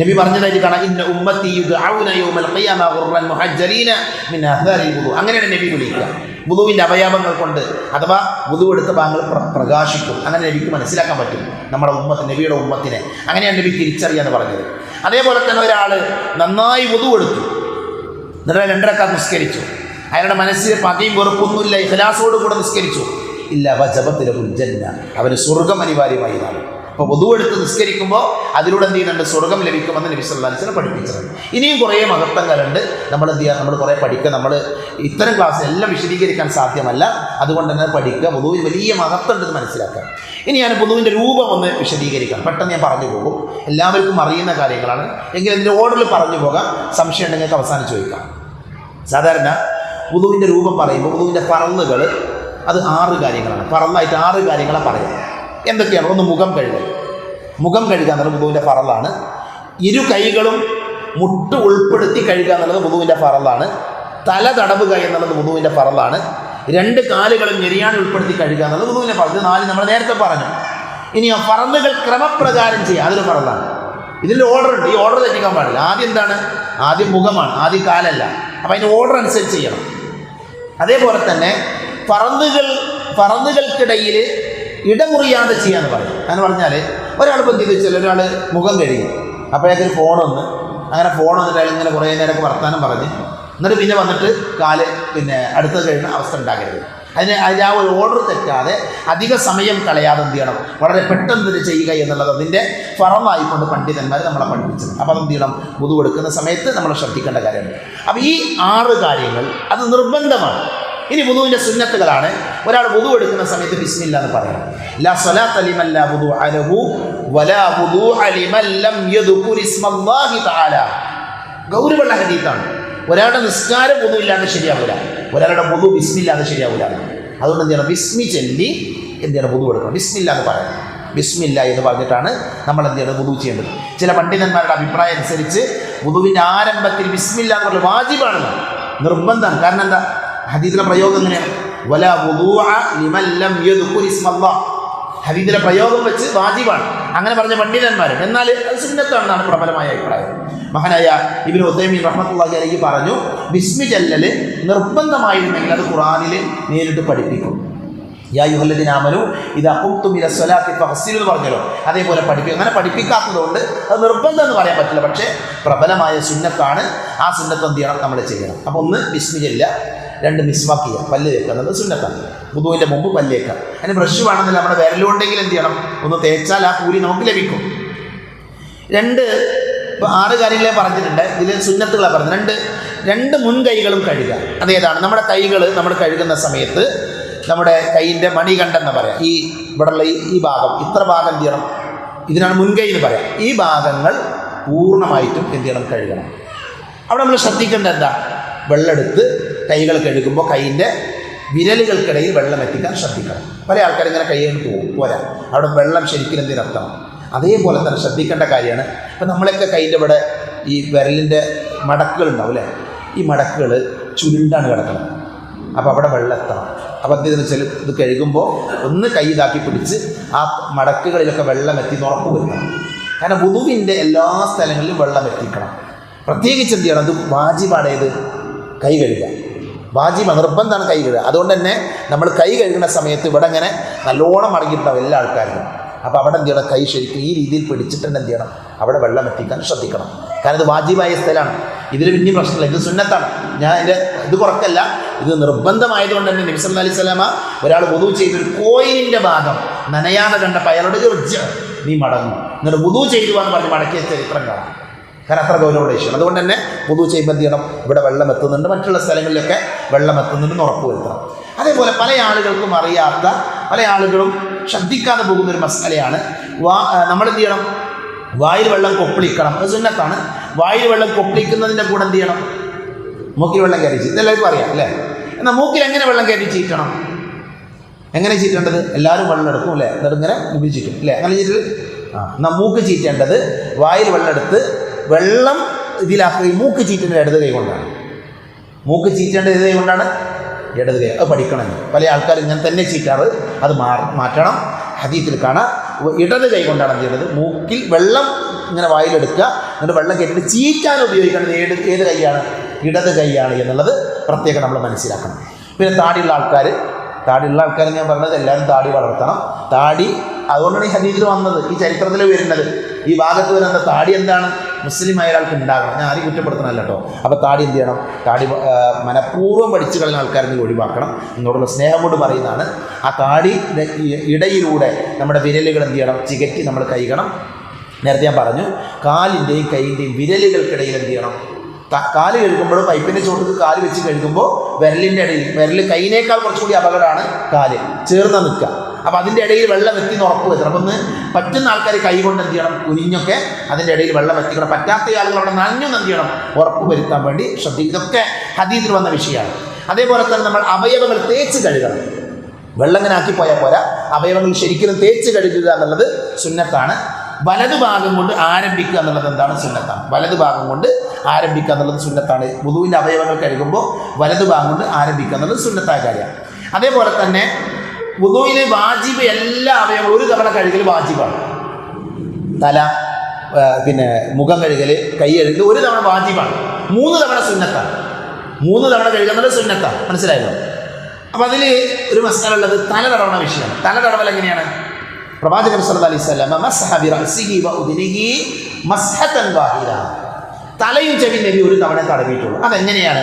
നബി പറഞ്ഞതായിട്ട് കാണാം, ഇന്ന ഉമ്മത്തി യുദ്ഔന യൗമൽ ഖിയാമ ഗുർറൻ മുഹജ്ജലീന മിൻ അഥാരിൽ വുദൂ. അങ്ങനെയാണ് നബി വിളിക്കുക. വുദൂവിൻ്റെ അവയവങ്ങൾ കൊണ്ട്, അഥവാ വുദൂ എടുത്ത ഭാഗങ്ങൾ പ്രകാശിക്കും. അങ്ങനെ നബിക്ക് മനസ്സിലാക്കാൻ പറ്റും നമ്മുടെ ഉമ്മത്ത്, നബിയുടെ ഉമ്മത്തിനെ. അങ്ങനെയാണ് നബി തിരിച്ചറിയാന്ന് പറഞ്ഞത്. അതേപോലെ തന്നെ ഒരാൾ നന്നായി വുദൂ എടുത്തു, എന്നിട്ട് 2 റക്അത്ത് നിസ്കരിച്ചു. അയാളുടെ മനസ്സിൽ പകയും വെറുപ്പൊന്നുമില്ല, ഇഖ്ലാസോടുകൂടെ നിസ്കരിച്ചു. ഇല്ല വജബത് ലഹുൽ ജന്ന, അവന് സ്വർഗം അനിവാര്യമായി എന്നാണ്. അപ്പോൾ വുദൂ എടുത്ത് നിസ്കരിക്കുമ്പോൾ അതിലൂടെ എന്ത് ചെയ്യുന്നുണ്ട്? സ്വർഗം ലഭിക്കുമെന്ന് നബി സല്ലല്ലാഹു അലൈഹി വസല്ലം പഠിപ്പിച്ചത്. ഇനിയും കുറേ മഹത്വങ്ങളുണ്ട്. നമ്മൾ എന്ത് ചെയ്യുക? നമ്മൾ കുറേ പഠിക്കുക. നമ്മൾ ഇത്തരം ക്ലാസ് എല്ലാം വിശദീകരിക്കാൻ സാധ്യമല്ല. അതുകൊണ്ട് തന്നെ പഠിക്കുക. വുദൂവിന് വലിയ മഹത്വം ഉണ്ടെന്ന് മനസ്സിലാക്കുക. ഇനി ഞാൻ വുദൂവിൻ്റെ രൂപം ഒന്ന് വിശദീകരിക്കാം. പെട്ടെന്ന് ഞാൻ പറഞ്ഞു പോകും, എല്ലാവർക്കും അറിയുന്ന കാര്യങ്ങളാണ്. എങ്കിൽ ഇതിൻ്റെ ഓർഡറിൽ പറഞ്ഞു പോകാം. സംശയം ഉണ്ടെങ്കിൽ അവസാനം ചോദിക്കാം. സാധാരണ വുദൂവിൻ്റെ രൂപം പറയുമ്പോൾ വുദൂവിൻ്റെ ഫർളുകൾ അത് 6 കാര്യങ്ങളാണ്. ഫർളായിട്ട് 6 കാര്യങ്ങളെ പറയാം. എന്തൊക്കെയാണ്? ഒന്ന്, മുഖം കഴുകുക. മുഖം കഴുകുക എന്നുള്ളത് വുദൂവിൻ്റെ ഫർളാണ്. 2 കൈകളും മുട്ട് ഉൾപ്പെടുത്തി കഴുകുക എന്നുള്ളത് വുദൂവിൻ്റെ ഫർളാണ്. തല തടവുക എന്നുള്ളത് വുദൂവിൻ്റെ ഫർളാണ്. 2 കാലുകളും ഞെരിയാൻ ഉൾപ്പെടുത്തി കഴുകുക എന്നുള്ളത് വുദൂവിൻ്റെ ഫർള്. ഇത് 4 നമ്മൾ നേരത്തെ പറഞ്ഞു. ഇനി ആ ഫർളുകൾ ക്രമപ്രകാരം ചെയ്യുക, അതൊരു ഫർളാണ്. ഇതിൻ്റെ ഓർഡർ ഉണ്ട്. ഈ ഓർഡർ തെറ്റിക്കാൻ പാടില്ല. ആദ്യം എന്താണ്? ആദ്യം മുഖമാണ്, ആദ്യം കാലല്ല. അപ്പം അതിൻ്റെ ഓർഡർ അനുസരിച്ച് ചെയ്യണം. അതേപോലെ തന്നെ ഫറളുകൾക്കിടയിൽ ഇടമുറിയാതെ ചെയ്യാന്ന് പറയും. അങ്ങനെ പറഞ്ഞാൽ ഒരാൾ ഇപ്പം എന്ത് വെച്ചാൽ ഒരാൾ മുഖം കഴുകി, അപ്പോഴേക്കൊരു ഫോൺ വന്ന്, അങ്ങനെ ഫോൺ വന്നിട്ട് അയാൾ ഇങ്ങനെ കുറേ നേരമൊക്കെ വർത്താനം പറഞ്ഞ് എന്നിട്ട് പിന്നെ വന്നിട്ട് കാല് അടുത്ത കഴിയുന്ന അവസ്ഥ ഉണ്ടാക്കരുത്. അതിന് ആ ഒരു ഓർഡർ തെറ്റാതെ അധിക സമയം കളയാതെ എന്ത് ചെയ്യണം? വളരെ പെട്ടെന്ന് ഇത് ചെയ്യുക എന്നുള്ളത് അതിൻ്റെ ഫറളായിക്കൊണ്ട് പണ്ഡിതന്മാർ നമ്മളെ പഠിപ്പിച്ചത്. അപ്പോൾ അതെന്ത് ചെയ്യണം? വുദൂ എടുക്കുന്ന സമയത്ത് നമ്മൾ ശ്രദ്ധിക്കേണ്ട കാര്യമാണ്. അപ്പോൾ ഈ 6 കാര്യങ്ങൾ അത് നിർബന്ധമാണ്. ഇനി വുദൂവിൻ്റെ സുന്നത്തുകളാണ്. ഒരാൾ വുദൂ എടുക്കുന്ന സമയത്ത് ബിസ്മില്ലാ എന്ന് പറയണം. ലാ സ്വലാത്ത ലിമൻ ലാ വുദൂഅ ലഹു വലാ വുദൂഅ ലിമൻ ലം യദ്കുർ ഇസ്മല്ലാഹി തആല. ഗൗരവമുള്ള ഹദീസാണ്. ഒരാളുടെ നിസ്കാരം വുദൂ ഇല്ലാതെ ശരിയാവില്ല, ഒരാളുടെ വുദൂ ബിസ്മില്ലാതെ ശരിയാവില്ല. അതുകൊണ്ട് എന്ത് ചെയ്യണം? ബിസ്മി ചൊല്ലി എന്ത് ചെയ്യണം? വുദൂ എടുക്കണം. ബിസ്മില്ലാ എന്ന് പറയണം. ബിസ്മില്ല എന്ന് പറഞ്ഞിട്ടാണ് നമ്മൾ എന്ത് ചെയ്യേണ്ടത്? വുദു ചെയ്യേണ്ടത്. ചില പണ്ഡിതന്മാരുടെ അഭിപ്രായം അനുസരിച്ച് വുദുവിൻ്റെ ആരംഭത്തിൽ ബിസ്മില്ല എന്നുള്ള വാജിബാണെന്ന്, നിർബന്ധമാണ്. കാരണം എന്താ? ഹദീസിലെ പ്രയോഗം എങ്ങനെയാണ്? വലാ വുദൂഅ ലിമൻ ലം യദ്കുർ ഇസ്മല്ലാഹ്. ഹദീസിലെ പ്രയോഗം വെച്ച് വാജിബാണ് അങ്ങനെ പറഞ്ഞ പണ്ഡിതന്മാരുണ്ട്. എന്നാൽ അത് സുന്നത്താണെന്നാണ് പ്രബലമായ അഭിപ്രായം. മഹാനായ ഇബ്നു ഉസൈമീൻ റഹ്മത്തുള്ളാഹി അലൈഹി പറഞ്ഞു, ബിസ്മി ചൊല്ലൽ നിർബന്ധമായിരുന്നെങ്കിൽ അത് ഖുർആനിൽ നേരിട്ട് പഠിപ്പിക്കും. യാ അയ്യുഹല്ലദീന ആമനൂ ഇദാ ഖുംതും ഇല സ്വലാത്തി ഫഗ്സിലൂ എന്ന് പറഞ്ഞല്ലോ, അതേപോലെ പഠിപ്പിക്കും. അങ്ങനെ പഠിപ്പിക്കാത്തതുകൊണ്ട് അത് നിർബന്ധം എന്ന് പറയാൻ പറ്റില്ല. പക്ഷേ പ്രബലമായ സുന്നത്താണ്. ആ സുന്നത്ത് എന്ത് ചെയ്യണം? നമ്മൾ ചെയ്യണം. അപ്പോൾ ഒന്ന് ബിസ്മി ചൊല്ലുക, രണ്ട് മിസ്വാക്ക് ചെയ്യുക, പല്ല് തേക്കുക എന്നത് സുന്നത്താണ്. വുദൂവിൻ്റെ മുമ്പ് പല്ല് തേക്കുക. അതിന് ബ്രഷ് വേണമെന്നില്ല, നമ്മുടെ വിരലുണ്ടെങ്കിൽ എന്ത് ചെയ്യണം? ഒന്ന് തേച്ചാൽ ആ കൂലി നമുക്ക് ലഭിക്കും. രണ്ട്, ഇപ്പോൾ 6 കാര്യങ്ങളെ പറഞ്ഞിട്ടുണ്ട്. ഇതിൽ സുന്നത്തുകളാണ് പറഞ്ഞത്. രണ്ട് മുൻകൈകളും കഴുകുക. അതേതാണ്? നമ്മുടെ കൈകൾ നമ്മൾ കഴുകുന്ന സമയത്ത് നമ്മുടെ കൈയിൻ്റെ മണികണ്ഠം എന്ന് പറയാം. ഈ ഇവിടെയുള്ള ഈ ഭാഗം, ഇത്ര ഭാഗം എന്ത് ചെയ്യണം? ഇതിനാണ് മുൻകൈ എന്ന് പറയാം. ഈ ഭാഗങ്ങൾ പൂർണ്ണമായിട്ടും എന്ത് ചെയ്യണം? കഴുകണം. അവിടെ നമ്മൾ ശ്രദ്ധിക്കേണ്ടത് എന്താ? വെള്ളമെടുത്ത് കൈകൾ കഴുകുമ്പോൾ കൈയിൻ്റെ വിരലുകൾക്കിടയിൽ വെള്ളം എത്തിക്കാൻ ശ്രദ്ധിക്കണം. പല ആൾക്കാർ ഇങ്ങനെ കൈ കൊണ്ട് പോരാ, അവിടെ വെള്ളം ശരിക്കും എന്തിനർത്ഥം? അതേപോലെ തന്നെ ശ്രദ്ധിക്കേണ്ട കാര്യമാണ്. ഇപ്പം നമ്മളൊക്കെ കൈൻ്റെ ഇവിടെ ഈ വിരലിൻ്റെ മടക്കുകൾ ഉണ്ടാവും അല്ലേ? ഈ മടക്കുകൾ ചുരുണ്ടാണ് കിടക്കണം. അപ്പോൾ അവിടെ വെള്ളം എത്തണം. അപ്പോൾ എന്തെന്ന് വെച്ചാൽ ഇത് കഴുകുമ്പോൾ ഒന്ന് കൈ ഇതാക്കി പിടിച്ച് ആ മടക്കുകളിലൊക്കെ വെള്ളം എത്തി ഉറപ്പ് വരുത്തണം. കാരണം വുദുവിൻ്റെ എല്ലാ സ്ഥലങ്ങളിലും വെള്ളം എത്തിക്കണം. പ്രത്യേകിച്ച് എന്ത് ചെയ്യണം? അത് വാജിബാണേത്? കൈ കഴുകുക വാജിബ, നിർബന്ധമാണ് കൈ കഴുകുക. അതുകൊണ്ട് തന്നെ നമ്മൾ കൈ കഴുകുന്ന സമയത്ത് ഇവിടെ ഇങ്ങനെ നല്ലോണം അടങ്ങിയിട്ടുണ്ടാവും എല്ലാ ആൾക്കാരും. അപ്പോൾ അവിടെ എന്ത് ചെയ്യണം? കൈ ശരിക്കും ഈ രീതിയിൽ പിടിച്ചിട്ട് തന്നെ എന്ത് ചെയ്യണം? അവിടെ വെള്ളം എത്തിക്കാൻ ശ്രദ്ധിക്കണം. കാരണം ഇത് വാജിബായ സ്ഥലമാണ്. ഇതിൽ പിന്നെ പ്രശ്നമില്ല, ഇത് സുന്നത്താണ്. ഞാൻ എൻ്റെ ഇത് കുറക്കല്ല, ഇത് നിർബന്ധമായതുകൊണ്ട് തന്നെ നബി സല്ലല്ലാഹു അലൈഹി വസല്ലമ ഒരാൾ വുദു ചെയ്തൊരു കോയിനിൻ്റെ ഭാഗം നനയാതെ കണ്ടപ്പോൾ അയാളോട് നീ മടങ്ങും, എന്നിട്ട് വുദു ചെയ്തു എന്ന് പറഞ്ഞ് മടക്കിയ ചരിത്രം കാണാം. കാരണം അത്ര ഗൗരവമുള്ള വിഷയം. അതുകൊണ്ട് തന്നെ വുദു ചെയ്യുമ്പോൾ എന്ത് ചെയ്യണം? ഇവിടെ വെള്ളം എത്തുന്നുണ്ട്, മറ്റുള്ള സ്ഥലങ്ങളിലൊക്കെ വെള്ളം എത്തുന്നുണ്ടെന്ന് ഉറപ്പ് വരുത്തണം. അതേപോലെ പല ആളുകൾക്കും അറിയാത്ത, പല ആളുകളും ശ്രദ്ധിക്കാതെ പോകുന്നൊരു മസാലയാണ് നമ്മളെന്ത് ചെയ്യണം? വായിൽ വെള്ളം കൊപ്പിളിക്കണം. അത് സുന്നത്താണ്. വായിൽ വെള്ളം കൊപ്പിളിക്കുന്നതിൻ്റെ കൂടെ എന്ത് ചെയ്യണം? മൂക്കിൽ വെള്ളം കയറി ചീറ്റും. ഇതെല്ലാവർക്കും അറിയാം അല്ലേ? എന്നാൽ മൂക്കിൽ എങ്ങനെ വെള്ളം കയറി ചീറ്റണം? എങ്ങനെ ചീറ്റേണ്ടത്? എല്ലാവരും വെള്ളം എടുക്കും അല്ലേ? എന്നിട്ട് ഇങ്ങനെ മുമ്പിൽ ചീറ്റും അല്ലേ? അങ്ങനെ ചീറ്റൽ. എന്നാൽ മൂക്ക് ചീറ്റേണ്ടത് വായിൽ വെള്ളം എടുത്ത് വെള്ളം ഇതിലാക്കുകയും മൂക്ക് ചീറ്റേണ്ടത് ഇടത് കൈ കൊണ്ടാണ്. മൂക്ക് ചീറ്റേണ്ടത് ഇടത് കൈ കൊണ്ടാണ്. ഇടത് കൈ. അത് പഠിക്കണം. പല ആൾക്കാർ ഇങ്ങനെ തന്നെ ചീറ്റാറ്. അത് മാറ്റണം. ഹദീസിൽ കാണാം, ഇടത് കൈ കൊണ്ടാണ് എന്ത് ചെയ്യുന്നത്? മൂക്കിൽ വെള്ളം ഇങ്ങനെ വായിലെടുക്കുക, എന്നിട്ട് വെള്ളം കയറ്റിയിട്ട് ചീറ്റാൻ ഉപയോഗിക്കേണ്ടത് ഏത് കൈയാണ്? ഇടത് കൈയാണ് എന്നുള്ളത് പ്രത്യേകം നമ്മൾ മനസ്സിലാക്കണം. പിന്നെ താടിയുള്ള ആൾക്കാർ ഞാൻ പറഞ്ഞത് എല്ലാവരും താടി വളർത്തണം. താടി അതുകൊണ്ടാണ് ഈ ഹദീസിൽ വന്നത്, ഈ ചരിത്രത്തിൽ വരുന്നത്. ഈ ഭാഗത്ത് വരുന്ന താടി എന്താണ്? മുസ്ലിമായ ഒരാൾക്ക് ഉണ്ടാകണം. ഞാൻ ആരും കുറ്റപ്പെടുത്തണമല്ല കേട്ടോ. അപ്പോൾ താടി എന്ത് ചെയ്യണം? താടി മനഃപൂർവ്വം പഠിച്ചു കളയുന്ന ആൾക്കാരെ ഒഴിവാക്കണം. എന്നോടുള്ള സ്നേഹം കൊണ്ട് പറയുന്നതാണ്. ആ താടി ഇടയിലൂടെ നമ്മുടെ വിരലുകൾ എന്ത് ചെയ്യണം? ചികറ്റി നമ്മൾ കഴുകണം. നേരത്തെ ഞാൻ പറഞ്ഞു, കാലിൻ്റെയും കൈയിൻ്റെയും വിരലുകൾക്കിടയിൽ എന്ത് ചെയ്യണം? കാല് കഴുകുമ്പോഴും പൈപ്പിൻ്റെ ചോട്ടത്ത് കാല് വെച്ച് കഴുകുമ്പോൾ വിരലിൻ്റെ ഇടയിൽ, വിരൽ കൈയിനേക്കാൾ കുറച്ചുകൂടി അപകടമാണ് കാല് ചേർന്ന് നിൽക്കുക. അപ്പോൾ അതിൻ്റെ ഇടയിൽ വെള്ളം എത്തിന്ന് ഉറപ്പ് വരുത്തണം. അപ്പം ഒന്ന് പറ്റുന്ന ആൾക്കാർ കൈ കൊണ്ട് എന്ത് ചെയ്യണം? കുനിഞ്ഞൊക്കെ അതിൻ്റെ ഇടയിൽ വെള്ളം എത്തിക്കണം. പറ്റാത്ത ആളുകൾ അവിടെ നനഞ്ഞൊന്നും എന്ത് ചെയ്യണം? ഉറപ്പ് വരുത്താൻ വേണ്ടി ശ്രദ്ധിക്കും. ഇതൊക്കെ ഹദീസിൽ വന്ന വിഷയമാണ്. അതേപോലെ തന്നെ നമ്മൾ അവയവങ്ങൾ തേച്ച് കഴുകണം. വെള്ളം ഇങ്ങനെ ആക്കിപ്പോയാൽ പോരാ, അവയവങ്ങൾ ശരിക്കും തേച്ച് കഴുകുക എന്നുള്ളത് സുന്നത്താണ്. വലതു ഭാഗം കൊണ്ട് ആരംഭിക്കുക എന്നുള്ളത് എന്താണ്? സുന്നത്താണ്. വലതു ഭാഗം കൊണ്ട് ആരംഭിക്കുക എന്നുള്ളത് സുന്നത്താണ്. വുദുവിൻ്റെ അവയവങ്ങൾ കഴുകുമ്പോൾ വലതു ഭാഗം കൊണ്ട് ആരംഭിക്കുക എന്നുള്ളത് സുന്നത്തായ കാര്യമാണ്. അതേപോലെ തന്നെ വുദുവിലെ വാജിബ് എല്ലാ അവയവങ്ങളും ഒരു തവണ കഴുകൽ വാജിബാണ്. തല, പിന്നെ മുഖം കഴുകൽ, കൈ കഴുകൽ ഒരു തവണ വാജിബാണ്. 3 തവണ സുന്നത്താണ്. 3 തവണ കഴുകുക എന്നുള്ളത് സുന്നത്താണ്. മനസ്സിലായല്ലോ? അപ്പോൾ അതിൽ ഒരു മസാല ഉള്ളത് തല തടവണ വിഷയമാണ്. തല തടവൽ എങ്ങനെയാണ്? പ്രവാചകൻ സല്ലല്ലാഹു അലൈഹി വസല്ലം മസ്ഹ ബിറഅസിഹി വഉദ്നിഹി മസ്ഹതൻ വാഹിദ. തലയും ചെവി നബി ഒരു തവണ തടവിയിട്ടുള്ളൂ. അതെങ്ങനെയാണ്?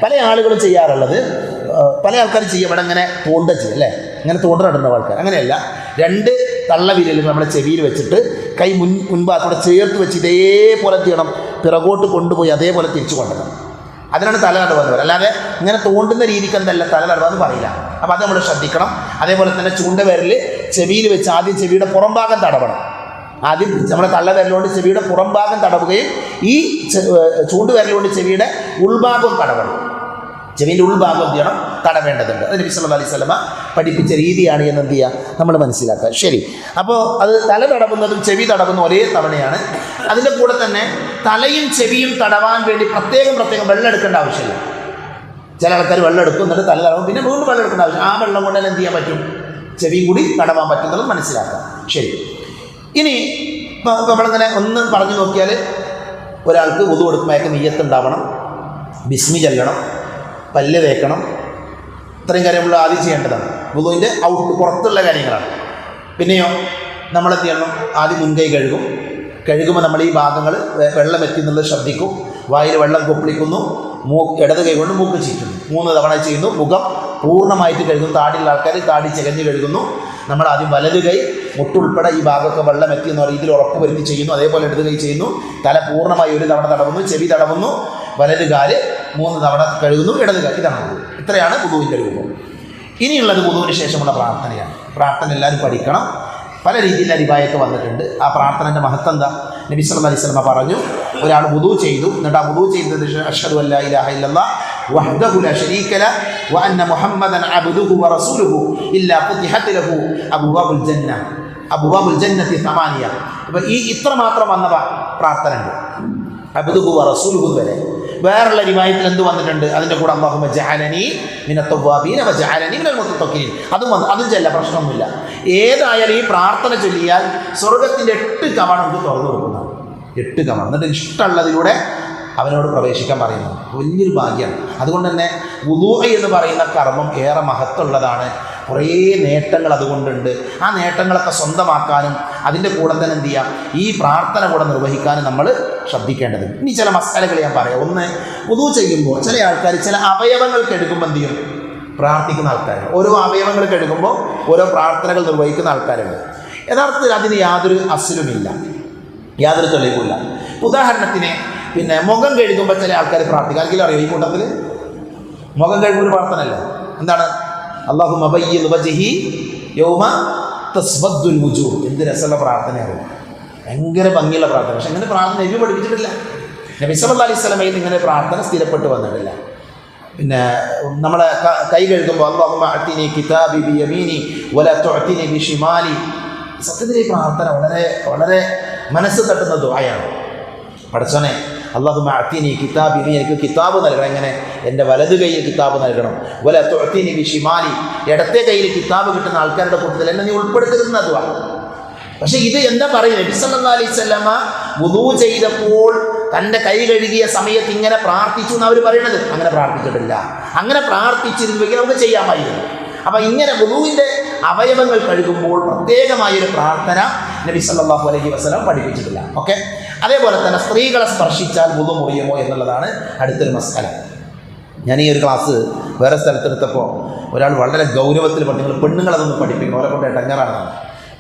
പല ആളുകളും ചെയ്യാറുള്ളത്, പല ആൾക്കാരും ചെയ്യുക ഇവിടെ ഇങ്ങനെ തോണ്ട ചെയ്യും അല്ലേ? ഇങ്ങനെ തോണ്ടിടുന്ന ആൾക്കാർ. അങ്ങനെയല്ല, 2 തള്ളവിരലുകൾ നമ്മുടെ ചെവിയിൽ വെച്ചിട്ട് കൈ മുൻഭാഗത്തോടെ ചേർത്ത് വെച്ച് ഇതേപോലെ ചെയ്യണം, പിറകോട്ട് കൊണ്ടുപോയി അതേപോലെ തിരിച്ചു കൊണ്ടുവരണം. അതിനാണ് തല തടവെന്ന് പറയുക. അല്ലാതെ ഇങ്ങനെ തോണ്ടുന്ന രീതിക്ക് എന്തല്ല തല തടവെന്ന് പറയില്ല. അപ്പോൾ അത് നമ്മൾ ശ്രദ്ധിക്കണം. അതേപോലെ തന്നെ ചൂണ്ടവിരൽ ചെവിയിൽ വെച്ച് ആദ്യം ചെവിയുടെ പുറം ഭാഗം തടവണം. ആദ്യം നമ്മുടെ തള്ളവിരലുകൊണ്ട് ചെവിയുടെ പുറം ഭാഗം തടവുകയും ഈ ചൂണ്ടുവിരലുകൊണ്ട് ചെവിയുടെ ഉൾഭാഗം തടവണം. ചെവിൻ്റെ ഉൾഭാഗം എന്ത് ചെയ്യണം? തടവേണ്ടതുണ്ട്. അത് നബി സല്ലല്ലാഹു അലൈഹി വസല്ലമ പഠിപ്പിച്ച രീതിയാണ് എന്ന് എന്ത് ചെയ്യുക നമ്മൾ മനസ്സിലാക്കുക. ശരി, അപ്പോൾ അത് തല തടവുന്നതും ചെവി തടവുന്നതും ഒരേ തവണയാണ്. അതിൻ്റെ കൂടെ തന്നെ തലയും ചെവിയും തടവാൻ വേണ്ടി പ്രത്യേകം വെള്ളം എടുക്കേണ്ട ആവശ്യമില്ല. ചില ആൾക്കാർ വെള്ളം എടുക്കും, എന്നിട്ട് തല തടവും, പിന്നെ വീണ്ടും വെള്ളം എടുക്കേണ്ട ആവശ്യം. ആ വെള്ളം കൊണ്ട് തന്നെ എന്ത് ചെയ്യാൻ പറ്റും, ചെവിയും കൂടി തടവാൻ പറ്റുന്നത് മനസ്സിലാക്കാം. ശരി, ഇനി നമ്മളിങ്ങനെ ഒന്ന് പറഞ്ഞു നോക്കിയാൽ ഒരാൾക്ക് വുദു എടുക്കുമ്പോഴേക്ക് നിയ്യത്ത് ഉണ്ടാവണം, ബിസ്മി ചൊല്ലണം, പല്ല് തേക്കണം, ഇത്രയും കാര്യങ്ങൾ ആദ്യം ചെയ്യേണ്ടതാണ്. വുദുവിൻ്റെ പുറത്തുള്ള കാര്യങ്ങളാണ്. പിന്നെയോ നമ്മളെന്ത് ചെയ്യണം, ആദ്യം മുൻകൈ കഴുകുമ്പോൾ നമ്മൾ ഈ ഭാഗങ്ങൾ വെള്ളം എത്തുന്നുള്ളത് ശ്രദ്ധിക്കും. വായിൽ വെള്ളം കൊപ്പിളിക്കുന്നു, ഇടത് കൈ കൊണ്ട് മൂക്ക് ചീറ്റുന്നു, 3 തവണ ചെയ്യുന്നു. മുഖം പൂർണ്ണമായിട്ട് കഴുകുന്നു. താടിയുള്ള ആൾക്കാർ താടി ചികഞ്ഞ് കഴുകുന്നു. നമ്മൾ ആദ്യം വലത് കൈ മുട്ടുൾപ്പെടെ ഈ ഭാഗമൊക്കെ വെള്ളം എത്തിയെന്ന രീതിയിൽ ഉറപ്പ് വരുത്തി ചെയ്യുന്നു. അതേപോലെ ഇടത് കൈ ചെയ്യുന്നു. തല പൂർണ്ണമായി 1 തവണ തടവുന്നു, ചെവി തടവുന്നു, വലത് കാല് 3 തവണ കഴുകുന്നു, ഇടത് കാല് തടവുന്നു. ഇത്രയാണ് വുദുവിൻ്റെ രൂപം. ഇനിയുള്ളത് വുദുവിന് ശേഷമുള്ള പ്രാർത്ഥനയാണ്. പ്രാർത്ഥന എല്ലാവരും പഠിക്കണം. പല രീതിയിൽ റിവായത്ത് വന്നിട്ടുണ്ട്. ആ പ്രാർത്ഥനയുടെ മഹത്വം എന്താ? നബി സല്ലല്ലാഹു അലൈഹി വസല്ലം പറഞ്ഞു, ഒരാൾ വുദു ചെയ്തു, എന്നിട്ട് ആ വുദു ചെയ്തതിന് ശേഷം അഷ്ഹദു അല്ലാ ഇലാഹ ഇല്ലല്ലാഹ് വഹ്ദഹു ലാ ശരീക ലഹു വ അന്ന മുഹമ്മദൻ അബ്ദുഹു വ റസൂലുഹു ഇല്ലാ ഫുതിഹത് ലഹു അബ്വാബുൽ ജന്നത്തി 8. അപ്പോൾ ഈ ഇത്ര മാത്രം വന്ന പ്രാർത്ഥന ഉണ്ട്, അബ്ദുഹു വ റസൂലുഹു വരെ. വേറുള്ള റിവായത്തിൽ എന്ത് വന്നിട്ടുണ്ട്? അതിൻ്റെ കൂടെ അല്ലാഹുമ്മ ജഅലനി മിനൽ തവ്വാബീന വ ജഅലനി മിനൽ മുത്തഖീൻ അതും ചെല്ല, പ്രശ്നമൊന്നുമില്ല. ഏതായാലും ഈ പ്രാർത്ഥന ചൊല്ലിയാൽ സ്വർഗത്തിൻ്റെ 8 കവാടം നമുക്ക് തുറന്നു കൊടുക്കുന്നതാണ്. 8 കവാടം. എന്നിട്ട് ഇഷ്ടമുള്ളതിലൂടെ അവനോട് പ്രവേശിക്കാൻ പറയുന്നത് വലിയൊരു ഭാഗ്യമാണ്. അതുകൊണ്ട് തന്നെ വുദൂ എന്ന് പറയുന്ന കർമ്മം ഏറെ മഹത്വമുള്ളതാണ്. കുറേ നേട്ടങ്ങൾ അതുകൊണ്ടുണ്ട്. ആ നേട്ടങ്ങളൊക്കെ സ്വന്തമാക്കാനും അതിൻ്റെ കൂടെ തന്നെ എന്ത് ചെയ്യാം, ഈ പ്രാർത്ഥന കൂടെ നിർവഹിക്കാനും നമ്മൾ ശ്രദ്ധിക്കേണ്ടതുണ്ട്. ഇനി ചില മസാലകൾ ഞാൻ പറയാം. ഒന്ന്, വുദൂ ചെയ്യുമ്പോൾ ചില ആൾക്കാർ ചില അവയവങ്ങൾക്ക് എടുക്കുമ്പോൾ എന്ത് ചെയ്യും, പ്രാർത്ഥിക്കുന്ന ആൾക്കാരുണ്ട്. ഓരോ അവയവങ്ങൾക്ക് എടുക്കുമ്പോൾ ഓരോ പ്രാർത്ഥനകൾ നിർവഹിക്കുന്ന ആൾക്കാരുണ്ട്. യഥാർത്ഥത്തിൽ അതിന് യാതൊരു അസ്ലുമില്ല, യാതൊരു തെളിവുമില്ല. ഉദാഹരണത്തിന് പിന്നെ മുഖം കഴുകുമ്പോൾ ചില ആൾക്കാർ പ്രാർത്ഥിക്കുക. ആർക്കെങ്കിലും അറിയോ ഈ കൂട്ടത്തിൽ? മുഖം കഴുകുമ്പോൾ ഒരു പ്രാർത്ഥനയല്ല. എന്താണ്? അല്ലാഹുമ്മ ബയ്യിദ് വജ്ഹി യൗമ തസ്വദ്ദുൽ വുജൂഹ്. എന്ത് രസമുള്ള പ്രാർത്ഥനയാണ്, ഭയങ്കര ഭംഗിയുള്ള പ്രാർത്ഥന. പക്ഷെ ഇങ്ങനെ പ്രാർത്ഥന നബി പഠിപ്പിച്ചിട്ടില്ല. നബി സല്ലല്ലാഹു അലൈഹി വസല്ലമയിൽ ഇങ്ങനെ പ്രാർത്ഥന സ്ഥിരപ്പെട്ട് വന്നിട്ടില്ല. പിന്നെ നമ്മളെ കൈ കഴുകുമ്പോൾ അല്ലാഹുമ്മ അഅ്തിനി കിതാബി ബിയമീനി വലാ തുഅ്തിനി ബിശിമാലി. സത്യത്തിൽ ഈ പ്രാർത്ഥന വളരെ വളരെ മനസ്സ് തട്ടുന്ന ദുആയാണ്. പടച്ചോനെ, അല്ലാഹുമ്മ അഅ്തിനി കിതാബി, നീ എനിക്ക് കിതാബ് നൽകണം. എങ്ങനെ? എൻ്റെ വലത് കയ്യിൽ കിതാബ് നൽകണം. വലാ തുഅ്തിനി ബിശിമാലി, ഇടത്തെ കയ്യിൽ കിതാബ് കിട്ടുന്ന ആൾക്കാരുടെ കൂട്ടത്തിൽ എന്നെ നീ ഉൾപ്പെടുത്തരുന്ന ദുആ. പക്ഷെ ഇത് എന്താ പറയുന്നത്? നബി സല്ലല്ലാഹു അലൈഹി വസല്ലമ വുദൂ ചെയ്തപ്പോൾ തൻ്റെ കൈ കഴുകിയ സമയത്ത് ഇങ്ങനെ പ്രാർത്ഥിച്ചു എന്ന് അവർ പറയണത്. അങ്ങനെ പ്രാർത്ഥിച്ചിട്ടില്ല. അങ്ങനെ പ്രാർത്ഥിച്ചിരുന്നുവെങ്കിൽ നമുക്ക് ചെയ്യാമായിരുന്നു. അപ്പം ഇങ്ങനെ വുദൂവിൻ്റെ അവയവങ്ങൾ കഴുകുമ്പോൾ പ്രത്യേകമായൊരു പ്രാർത്ഥന നബി സല്ലല്ലാഹു അലൈഹി വസല്ലം പഠിപ്പിച്ചിട്ടില്ല. ഓക്കെ. അതേപോലെ തന്നെ സ്ത്രീകളെ സ്പർശിച്ചാൽ വുദൂ മുറിയുമോ എന്നുള്ളതാണ് അടുത്തൊരു മസ്അല. ഞാൻ ഈ ഒരു ക്ലാസ് വേറെ സ്ഥലത്തെടുത്തപ്പോൾ ഒരാൾ വളരെ ഗൗരവത്തിൽ പറഞ്ഞു, നിങ്ങൾ പെണ്ണുങ്ങളതൊന്നും പഠിപ്പിക്കണം, അവരെ കൊണ്ട് ഇടങ്ങേറാണെന്നാണ്.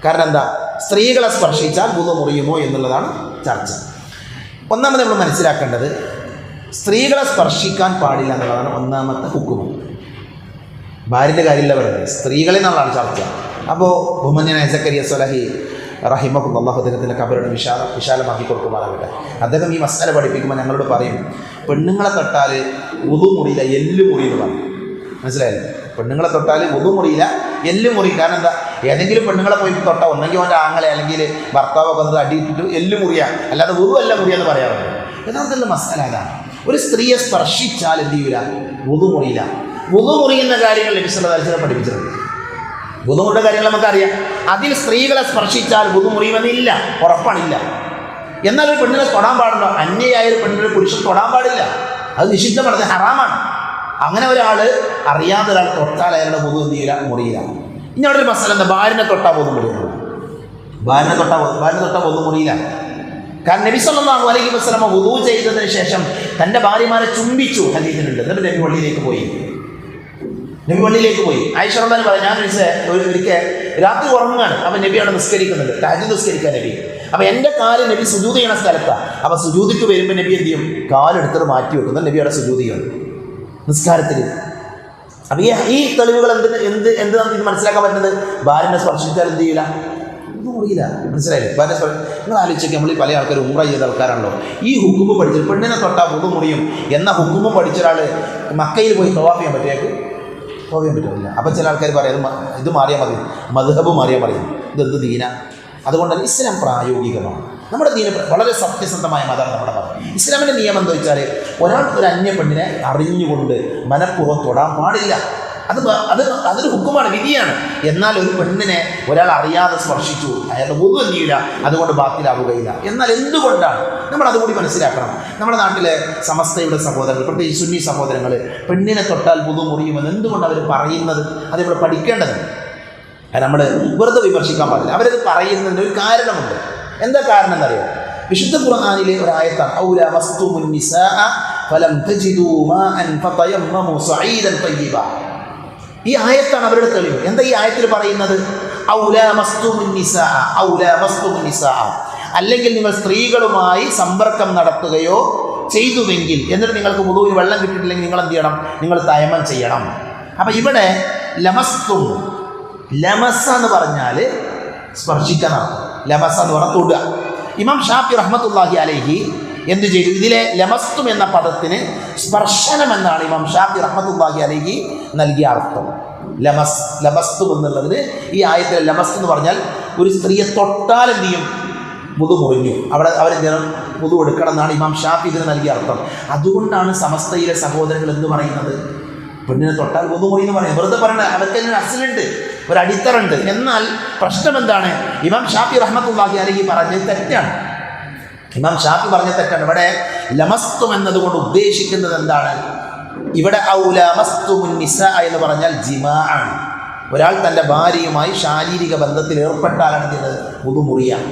കാരണം എന്താ? സ്ത്രീകളെ സ്പർശിച്ചാൽ വുദൂ മുറിയുമോ എന്നുള്ളതാണ് ചർച്ച. ഒന്നാമത് നമ്മൾ മനസ്സിലാക്കേണ്ടത് സ്ത്രീകളെ സ്പർശിക്കാൻ പാടില്ല എന്നുള്ളതാണ് ഒന്നാമത്തെ ഹുക്കുമ്. ഭാര്യൻ്റെ കാര്യമില്ല പറയുന്നത്, സ്ത്രീകളിൽ നിന്നുള്ളതാണ് ചർച്ച. അപ്പോൾ ബഹുമാന്യനായ സക്കരിയ സ്വലഹി റഹിമഹുല്ലാഹ്, അല്ലാഹു അദ്ദേഹത്തിൻ്റെ ഖബറിനെ വിശാലമാക്കി കൊടുക്കുമാറാകട്ടെ. അദ്ദേഹം ഈ മസ്അല പഠിപ്പിക്കുമ്പോൾ ഞങ്ങളോട് പറയും, പെണ്ണുങ്ങളെ തൊട്ടാൽ വുദൂ മുറിയില്ല, എല്ല് മുറി എന്ന് പറയും. മനസ്സിലായല്ലോ? പെണ്ണുങ്ങളെ തൊട്ടാൽ വുദൂ മുറിയില്ല, എല്ല് മുറി. കാരണം എന്താ? ഏതെങ്കിലും പെണ്ണുങ്ങളെ പോയി തൊട്ടാൽ ഒന്നെങ്കിൽ അവൻ്റെ ആങ്ങളെ അല്ലെങ്കിൽ ഭർത്താവൊക്കെ വന്നത് അടിയിട്ടിട്ട് എല്ല് മുറിയാണ്, അല്ലാതെ വുദൂ അല്ല മുറിയെന്ന് പറയാറുണ്ട്. യഥാർത്ഥത്തിലുള്ള മസ്അല അതാണ്. ഒരു സ്ത്രീയെ സ്പർശിച്ചാൽ എന്ത് ചെയ്യൂല? വുദൂ മുറിയില്ല. വുദൂ മുറിയുന്ന കാര്യങ്ങൾ നബി സല്ലല്ലാഹു അലൈഹി വസല്ലം പഠിപ്പിച്ചിട്ടുണ്ട്. വുദൂ മുറിയുടെ കാര്യങ്ങൾ നമുക്കറിയാം. അതിൽ സ്ത്രീകളെ സ്പർശിച്ചാൽ വുദൂ മുറിയുമെന്നില്ല, ഉറപ്പാണില്ല. എന്നാൽ ഒരു പെണ്ണിനെ തൊടാൻ പാടുണ്ടോ? അന്യയായ ഒരു പെണ്ണിനെ പുരുഷൻ തൊടാൻ പാടില്ല, അത് നിഷിദ്ധമാണ്, അത് ഹറാമാണ്. അങ്ങനെ ഒരാൾ അറിയാതെ ഒരാൾ തൊട്ടാൽ അയാളുടെ വുദൂ എന്ത് ചെയ്യില്ല? മുറിയില്ല. ഇനി അവിടെ ഒരു മസാല എന്താ? ഭാര്യനെ തൊട്ടാൽ വുദൂ മുറിയുന്നു. ഭാര്യനെ തൊട്ടാൽ വുദൂ മുറിയില്ല. കാരണം നബി സല്ലല്ലാഹു അലൈഹി വസല്ലം വുദൂ ചെയ്തതിന് ശേഷം തൻ്റെ ഭാര്യമാരെ ചുംബിച്ചു ഹദീസിലുണ്ട്. എന്നിട്ട് നബി പള്ളിയിലേക്ക് പോയി. ആയിഷ റളിയല്ലാഹു പറഞ്ഞു, ഞാൻ ഒരിക്കൽ രാത്രി ഉറങ്ങുകയാണ്. അപ്പം നബി അവിടെ നിസ്കരിക്കുന്നുണ്ട്, തഹജ്ജുദ് നിസ്കരിക്കാൻ നബി. അപ്പം എൻ്റെ കാല് നബി സുജൂദ് ചെയ്യണ സ്ഥലത്താണ്. അപ്പം സുജൂദിക്ക് വരുമ്പോൾ നബി എന്ത് ചെയ്യും? കാലെടുത്തിട്ട് മാറ്റി വെക്കുന്നത്. നബി അവിടെ സുജൂദ് ചെയ്യണം നിസ്കാരത്തിൽ. അപ്പം ഈ തെളിവുകൾ എന്ത് നമുക്ക് മനസ്സിലാക്കാൻ പറ്റുന്നത്? ഭാര്യനെ സ്പർശിച്ചാൽ എന്ത് ചെയ്യില്ല? ഒന്നും മുറിയില്ല. മനസ്സിലായില്ലേ? ഭാര്യ നിങ്ങൾ ആലോചിച്ചൊക്കെ, നമ്മൾ ഈ പല ആൾക്കാർ ഉംറ ചെയ്ത ആൾക്കാരാണല്ലോ. ഈ ഹുക്കുമ്പ് പഠിച്ചു പെണ്ണിനെ തൊട്ടാൽ വുദൂ മുറിയും എന്ന ഹുക്കുമ്പ് പഠിച്ച ഒരാൾ മക്കയിൽ പോയി തവാഫ് ചെയ്യാൻ പറ്റിയേക്ക് പോകാൻ പറ്റില്ല. അപ്പം ചില ആൾക്കാർ പറയും ഇത് മാറിയാൽ മതി, മദ്ഹബ് മാറിയാൽ മതി, ഇതെന്ത് ദീന. അതുകൊണ്ട് തന്നെ ഇസ്ലാം പ്രായോഗികമാണ്. നമ്മുടെ ദീന വളരെ സത്യസന്ധമായ മതമാണ് നമ്മുടെ മതം. ഇസ്ലാമിൻ്റെ നിയമം എന്താ വെച്ചാൽ ഒരാൾ ഒരു അന്യ പെണ്ണിനെ അറിഞ്ഞുകൊണ്ട് മനഃപൂർവ്വം തൊടാൻ പാടില്ല. അതൊരു ഹുക്കുമാണ്, വിധിയാണ്. എന്നാൽ ഒരു പെണ്ണിനെ ഒരാൾ അറിയാതെ സ്പർശിച്ചു, അയാളുടെ വുദു എന്തിയില്ല, അതുകൊണ്ട് ബാത്തിലാവുകയില്ല. എന്നാൽ എന്തുകൊണ്ടാണ് നമ്മൾ അതുകൂടി മനസ്സിലാക്കണം. നമ്മുടെ നാട്ടിലെ സമസ്തയുടെ സഹോദരങ്ങൾ, പ്രത്യേകിച്ച് സുന്നി സഹോദരങ്ങൾ, പെണ്ണിനെ തൊട്ടാൽ വുദു മുറിയുമെന്ന് എന്തുകൊണ്ട് അവർ പറയുന്നത്, അത് നമ്മൾ പഠിക്കേണ്ടതുണ്ട്. അത് നമ്മൾ വെറുതെ വിമർശിക്കാൻ പാടില്ല. അവരത് പറയുന്നതിന് ഒരു കാരണമുണ്ട്. എന്താ കാരണം എന്നറിയാം? വിശുദ്ധ ഖുർആനിലെ ഒരു ആയത്താണ് ഔലാ മസ്തുമുൻ നിസാഅ ഫലം തജിദൂ മാഅൻ ഫതയമ്മമു സഈദൻ തയ്യിബ. ഈ ആയത്താണ് അവരുടെ തെളിവ്. എന്താ ഈ ആയത്തിൽ പറയുന്നത്? ഔലാ മസ്തുമുൻ നിസാഅ, ഔലാ മസ്തുമുൻ നിസാഅ, അല്ലെങ്കിൽ നിങ്ങൾ സ്ത്രീകളുമായി സമ്പർക്കം നടത്തുകയോ ചെയ്തുവെങ്കിൽ, എന്നിട്ട് നിങ്ങൾക്ക് വുദൂവിന് വെള്ളം കിട്ടിയിട്ടില്ലെങ്കിൽ നിങ്ങൾ എന്ത് ചെയ്യണം? നിങ്ങൾ തയമ്മം ചെയ്യണം. അപ്പം ഇവിടെ ലമസ്തും, ലമസ എന്ന് പറഞ്ഞാൽ സ്പർശിക്കണം, ലമസ എന്ന് പറഞ്ഞാൽ തൊടുക. ഇമാം ഷാഫി റഹ്മത്തുള്ളാഹി അലൈഹി എന്ത് ചെയ്തു? ഇതിലെ ലമസ്തും എന്ന പദത്തിന് സ്പർശനം എന്നാണ് ഇമാം ഷാഫി റഹ്മത്തുള്ളാഹി അലൈഹി നൽകിയ അർത്ഥം. ലമസ്തും എന്നുള്ളതിന് ഈ ആയത്തിലെ ലമസ് എന്ന് പറഞ്ഞാൽ ഒരു സ്ത്രീയെ തൊട്ടാൽ എന്ത് ചെയ്യും? വുദു മുറിഞ്ഞു, അവിടെ അവർ വുദു എടുക്കണം എന്നാണ് ഇമാം ഷാഫി ഇതിന് നൽകിയ അർത്ഥം. അതുകൊണ്ടാണ് സമസ്തയിലെ സഹോദരങ്ങൾ എന്ന് പറയുന്നത് പെണ്ണിനെ തൊട്ടാൽ വുദു മുറി എന്ന് പറയും. വെറുതെ പറയണ, അവർക്ക് അതിന് അസലുണ്ട്, ഒരു അടിത്തറുണ്ട്. എന്നാൽ പ്രശ്നം എന്താണ്? ഇമാം ഷാഫി റഹ്മത്തുള്ളാഹി അലൈഹി പറഞ്ഞത് തെറ്റാണ്. ഇമാം ഷാഫി പറഞ്ഞ തെറ്റാണ്. ഇവിടെ ലമസ്തും എന്നതുകൊണ്ട് ഉദ്ദേശിക്കുന്നത് എന്താണ്? ഇവിടെ ഔലാ മസ്തുമുൻ നിസാ എന്ന് പറഞ്ഞാൽ ജിമാ ആണ്. ഒരാൾ തൻ്റെ ഭാര്യയുമായി ശാരീരിക ബന്ധത്തിൽ ഏർപ്പെട്ടാലാണ് ഇത് വുദു മുറിയാണ്,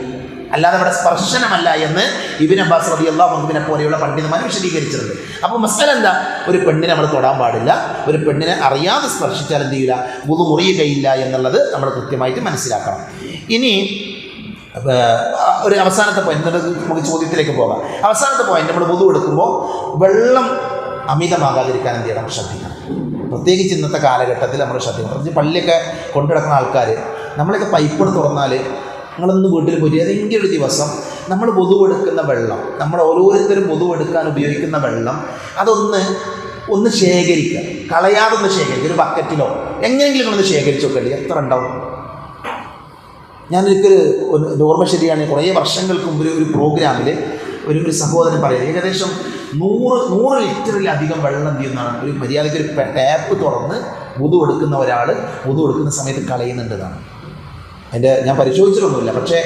അല്ലാതെ ഇവിടെ സ്പർശനമല്ല എന്ന് ഇബ്നു അബ്ബാസ് റളിയല്ലാഹു അൻഹുവിനെ പോലെയുള്ള പണ്ഡിതന്മാർ വിശദീകരിച്ചിട്ടുണ്ട്. അപ്പോൾ മസ്അല എന്താ? ഒരു പെണ്ണിനെ നമ്മൾ തൊടാൻ പാടില്ല, ഒരു പെണ്ണിനെ അറിയാതെ സ്പർശിച്ചാൽ എന്ത് ചെയ്യില്ല? വുദു മുറിയുകയില്ല എന്നുള്ളത് നമ്മൾ കൃത്യമായിട്ട് മനസ്സിലാക്കണം. ഇനി ഒരു അവസാനത്തെ പോയിന്റ്, നമുക്ക് ചോദ്യത്തിലേക്ക് പോകാം. അവസാനത്തെ പോയിന്റ്, നമ്മൾ വുദു എടുക്കുമ്പോൾ വെള്ളം അമിതമാകാതിരിക്കാൻ എന്ത് ചെയ്യണം? ശ്രദ്ധിക്കണം. പ്രത്യേകിച്ച് ഇന്നത്തെ കാലഘട്ടത്തിൽ നമ്മൾ ശ്രദ്ധിക്കണം. പ്രത്യേകിച്ച് പള്ളിയൊക്കെ കൊണ്ടുനടക്കുന്ന ആൾക്കാർ, നമ്മളൊക്കെ പൈപ്പ് തുറന്നാൽ, നിങ്ങളൊന്ന് വീട്ടിൽ പോയി ഏതെങ്കിലും ഒരു ദിവസം നമ്മൾ വുദു എടുക്കുന്ന വെള്ളം, നമ്മൾ ഓരോരുത്തരും വുദു എടുക്കാൻ ഉപയോഗിക്കുന്ന വെള്ളം, ഒന്ന് ശേഖരിക്കുക, കളയാതെ ഒന്ന് ശേഖരിക്കുക. ഒരു ബക്കറ്റിലോ എങ്ങനെയെങ്കിലും നിങ്ങളൊന്ന് ശേഖരിച്ച് നോക്കേണ്ടി എത്ര ഉണ്ടാവും? ഞാനൊരിക്കൽ ഓർമ്മ ശരിയാണ്, കുറേ വർഷങ്ങൾക്ക് മുമ്പ് ഒരു പ്രോഗ്രാമിൽ ഒരു സഹോദരൻ പറയുന്നത് ഏകദേശം 100 ലിറ്ററിലധികം വെള്ളം എന്ത് ചെയ്യുന്നതാണ് ഒരു മര്യാദയ്ക്ക് ഒരു ടാപ്പ് തുറന്ന് വുദു എടുക്കുന്ന ഒരാൾ വുദു എടുക്കുന്ന സമയത്ത് കളയുന്നുണ്ടെന്നാണ്. ഞാൻ പരിശോധിച്ചിട്ടൊന്നുമില്ല, പക്ഷേ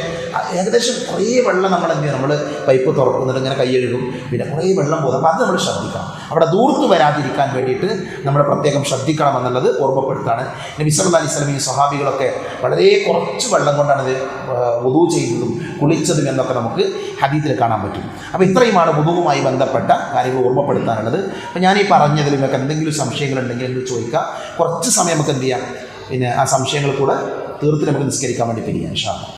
ഏകദേശം കുറേ വെള്ളം നമ്മൾ എന്ത് ചെയ്യും? നമ്മൾ പൈപ്പ് തുറക്കുന്നുണ്ട്, ഇങ്ങനെ കൈയ്യഴുകും, പിന്നെ കുറേ വെള്ളം പോകും. അപ്പോൾ അത് നമ്മൾ ശ്രദ്ധിക്കണം. അവിടെ ദൂർത്ത് വരാതിരിക്കാൻ വേണ്ടിയിട്ട് നമ്മൾ പ്രത്യേകം ശ്രദ്ധിക്കണം എന്നുള്ളത് ഓർമ്മപ്പെടുത്താണ്. നബി സല്ലല്ലാഹു അലൈഹി വസല്ലം, ഈ സ്വഹാബികളൊക്കെ വളരെ കുറച്ച് വെള്ളം കൊണ്ടാണ് ഇത് വുദു ചെയ്തതും കുളിച്ചതും എന്നൊക്കെ നമുക്ക് ഹദീസിൽ കാണാൻ പറ്റും. അപ്പോൾ ഇത്രയുമാണ് വുദുവുമായി ബന്ധപ്പെട്ട കാര്യങ്ങൾ ഓർമ്മപ്പെടുത്താനുള്ളത്. അപ്പോൾ ഞാൻ ഈ പറഞ്ഞതിൽ നിങ്ങൾക്ക് എന്തെങ്കിലും സംശയങ്ങളുണ്ടെങ്കിൽ എന്ന് ചോദിക്കുക. കുറച്ച് സമയം നമുക്ക് എന്ത് ചെയ്യാം, പിന്നെ ആ സംശയങ്ങൾ കൂടെ തീർത്ത് നമുക്ക് നിസ്കരിക്കാൻ വേണ്ടി പിരിയാം ഇൻഷാ അല്ലാഹ്.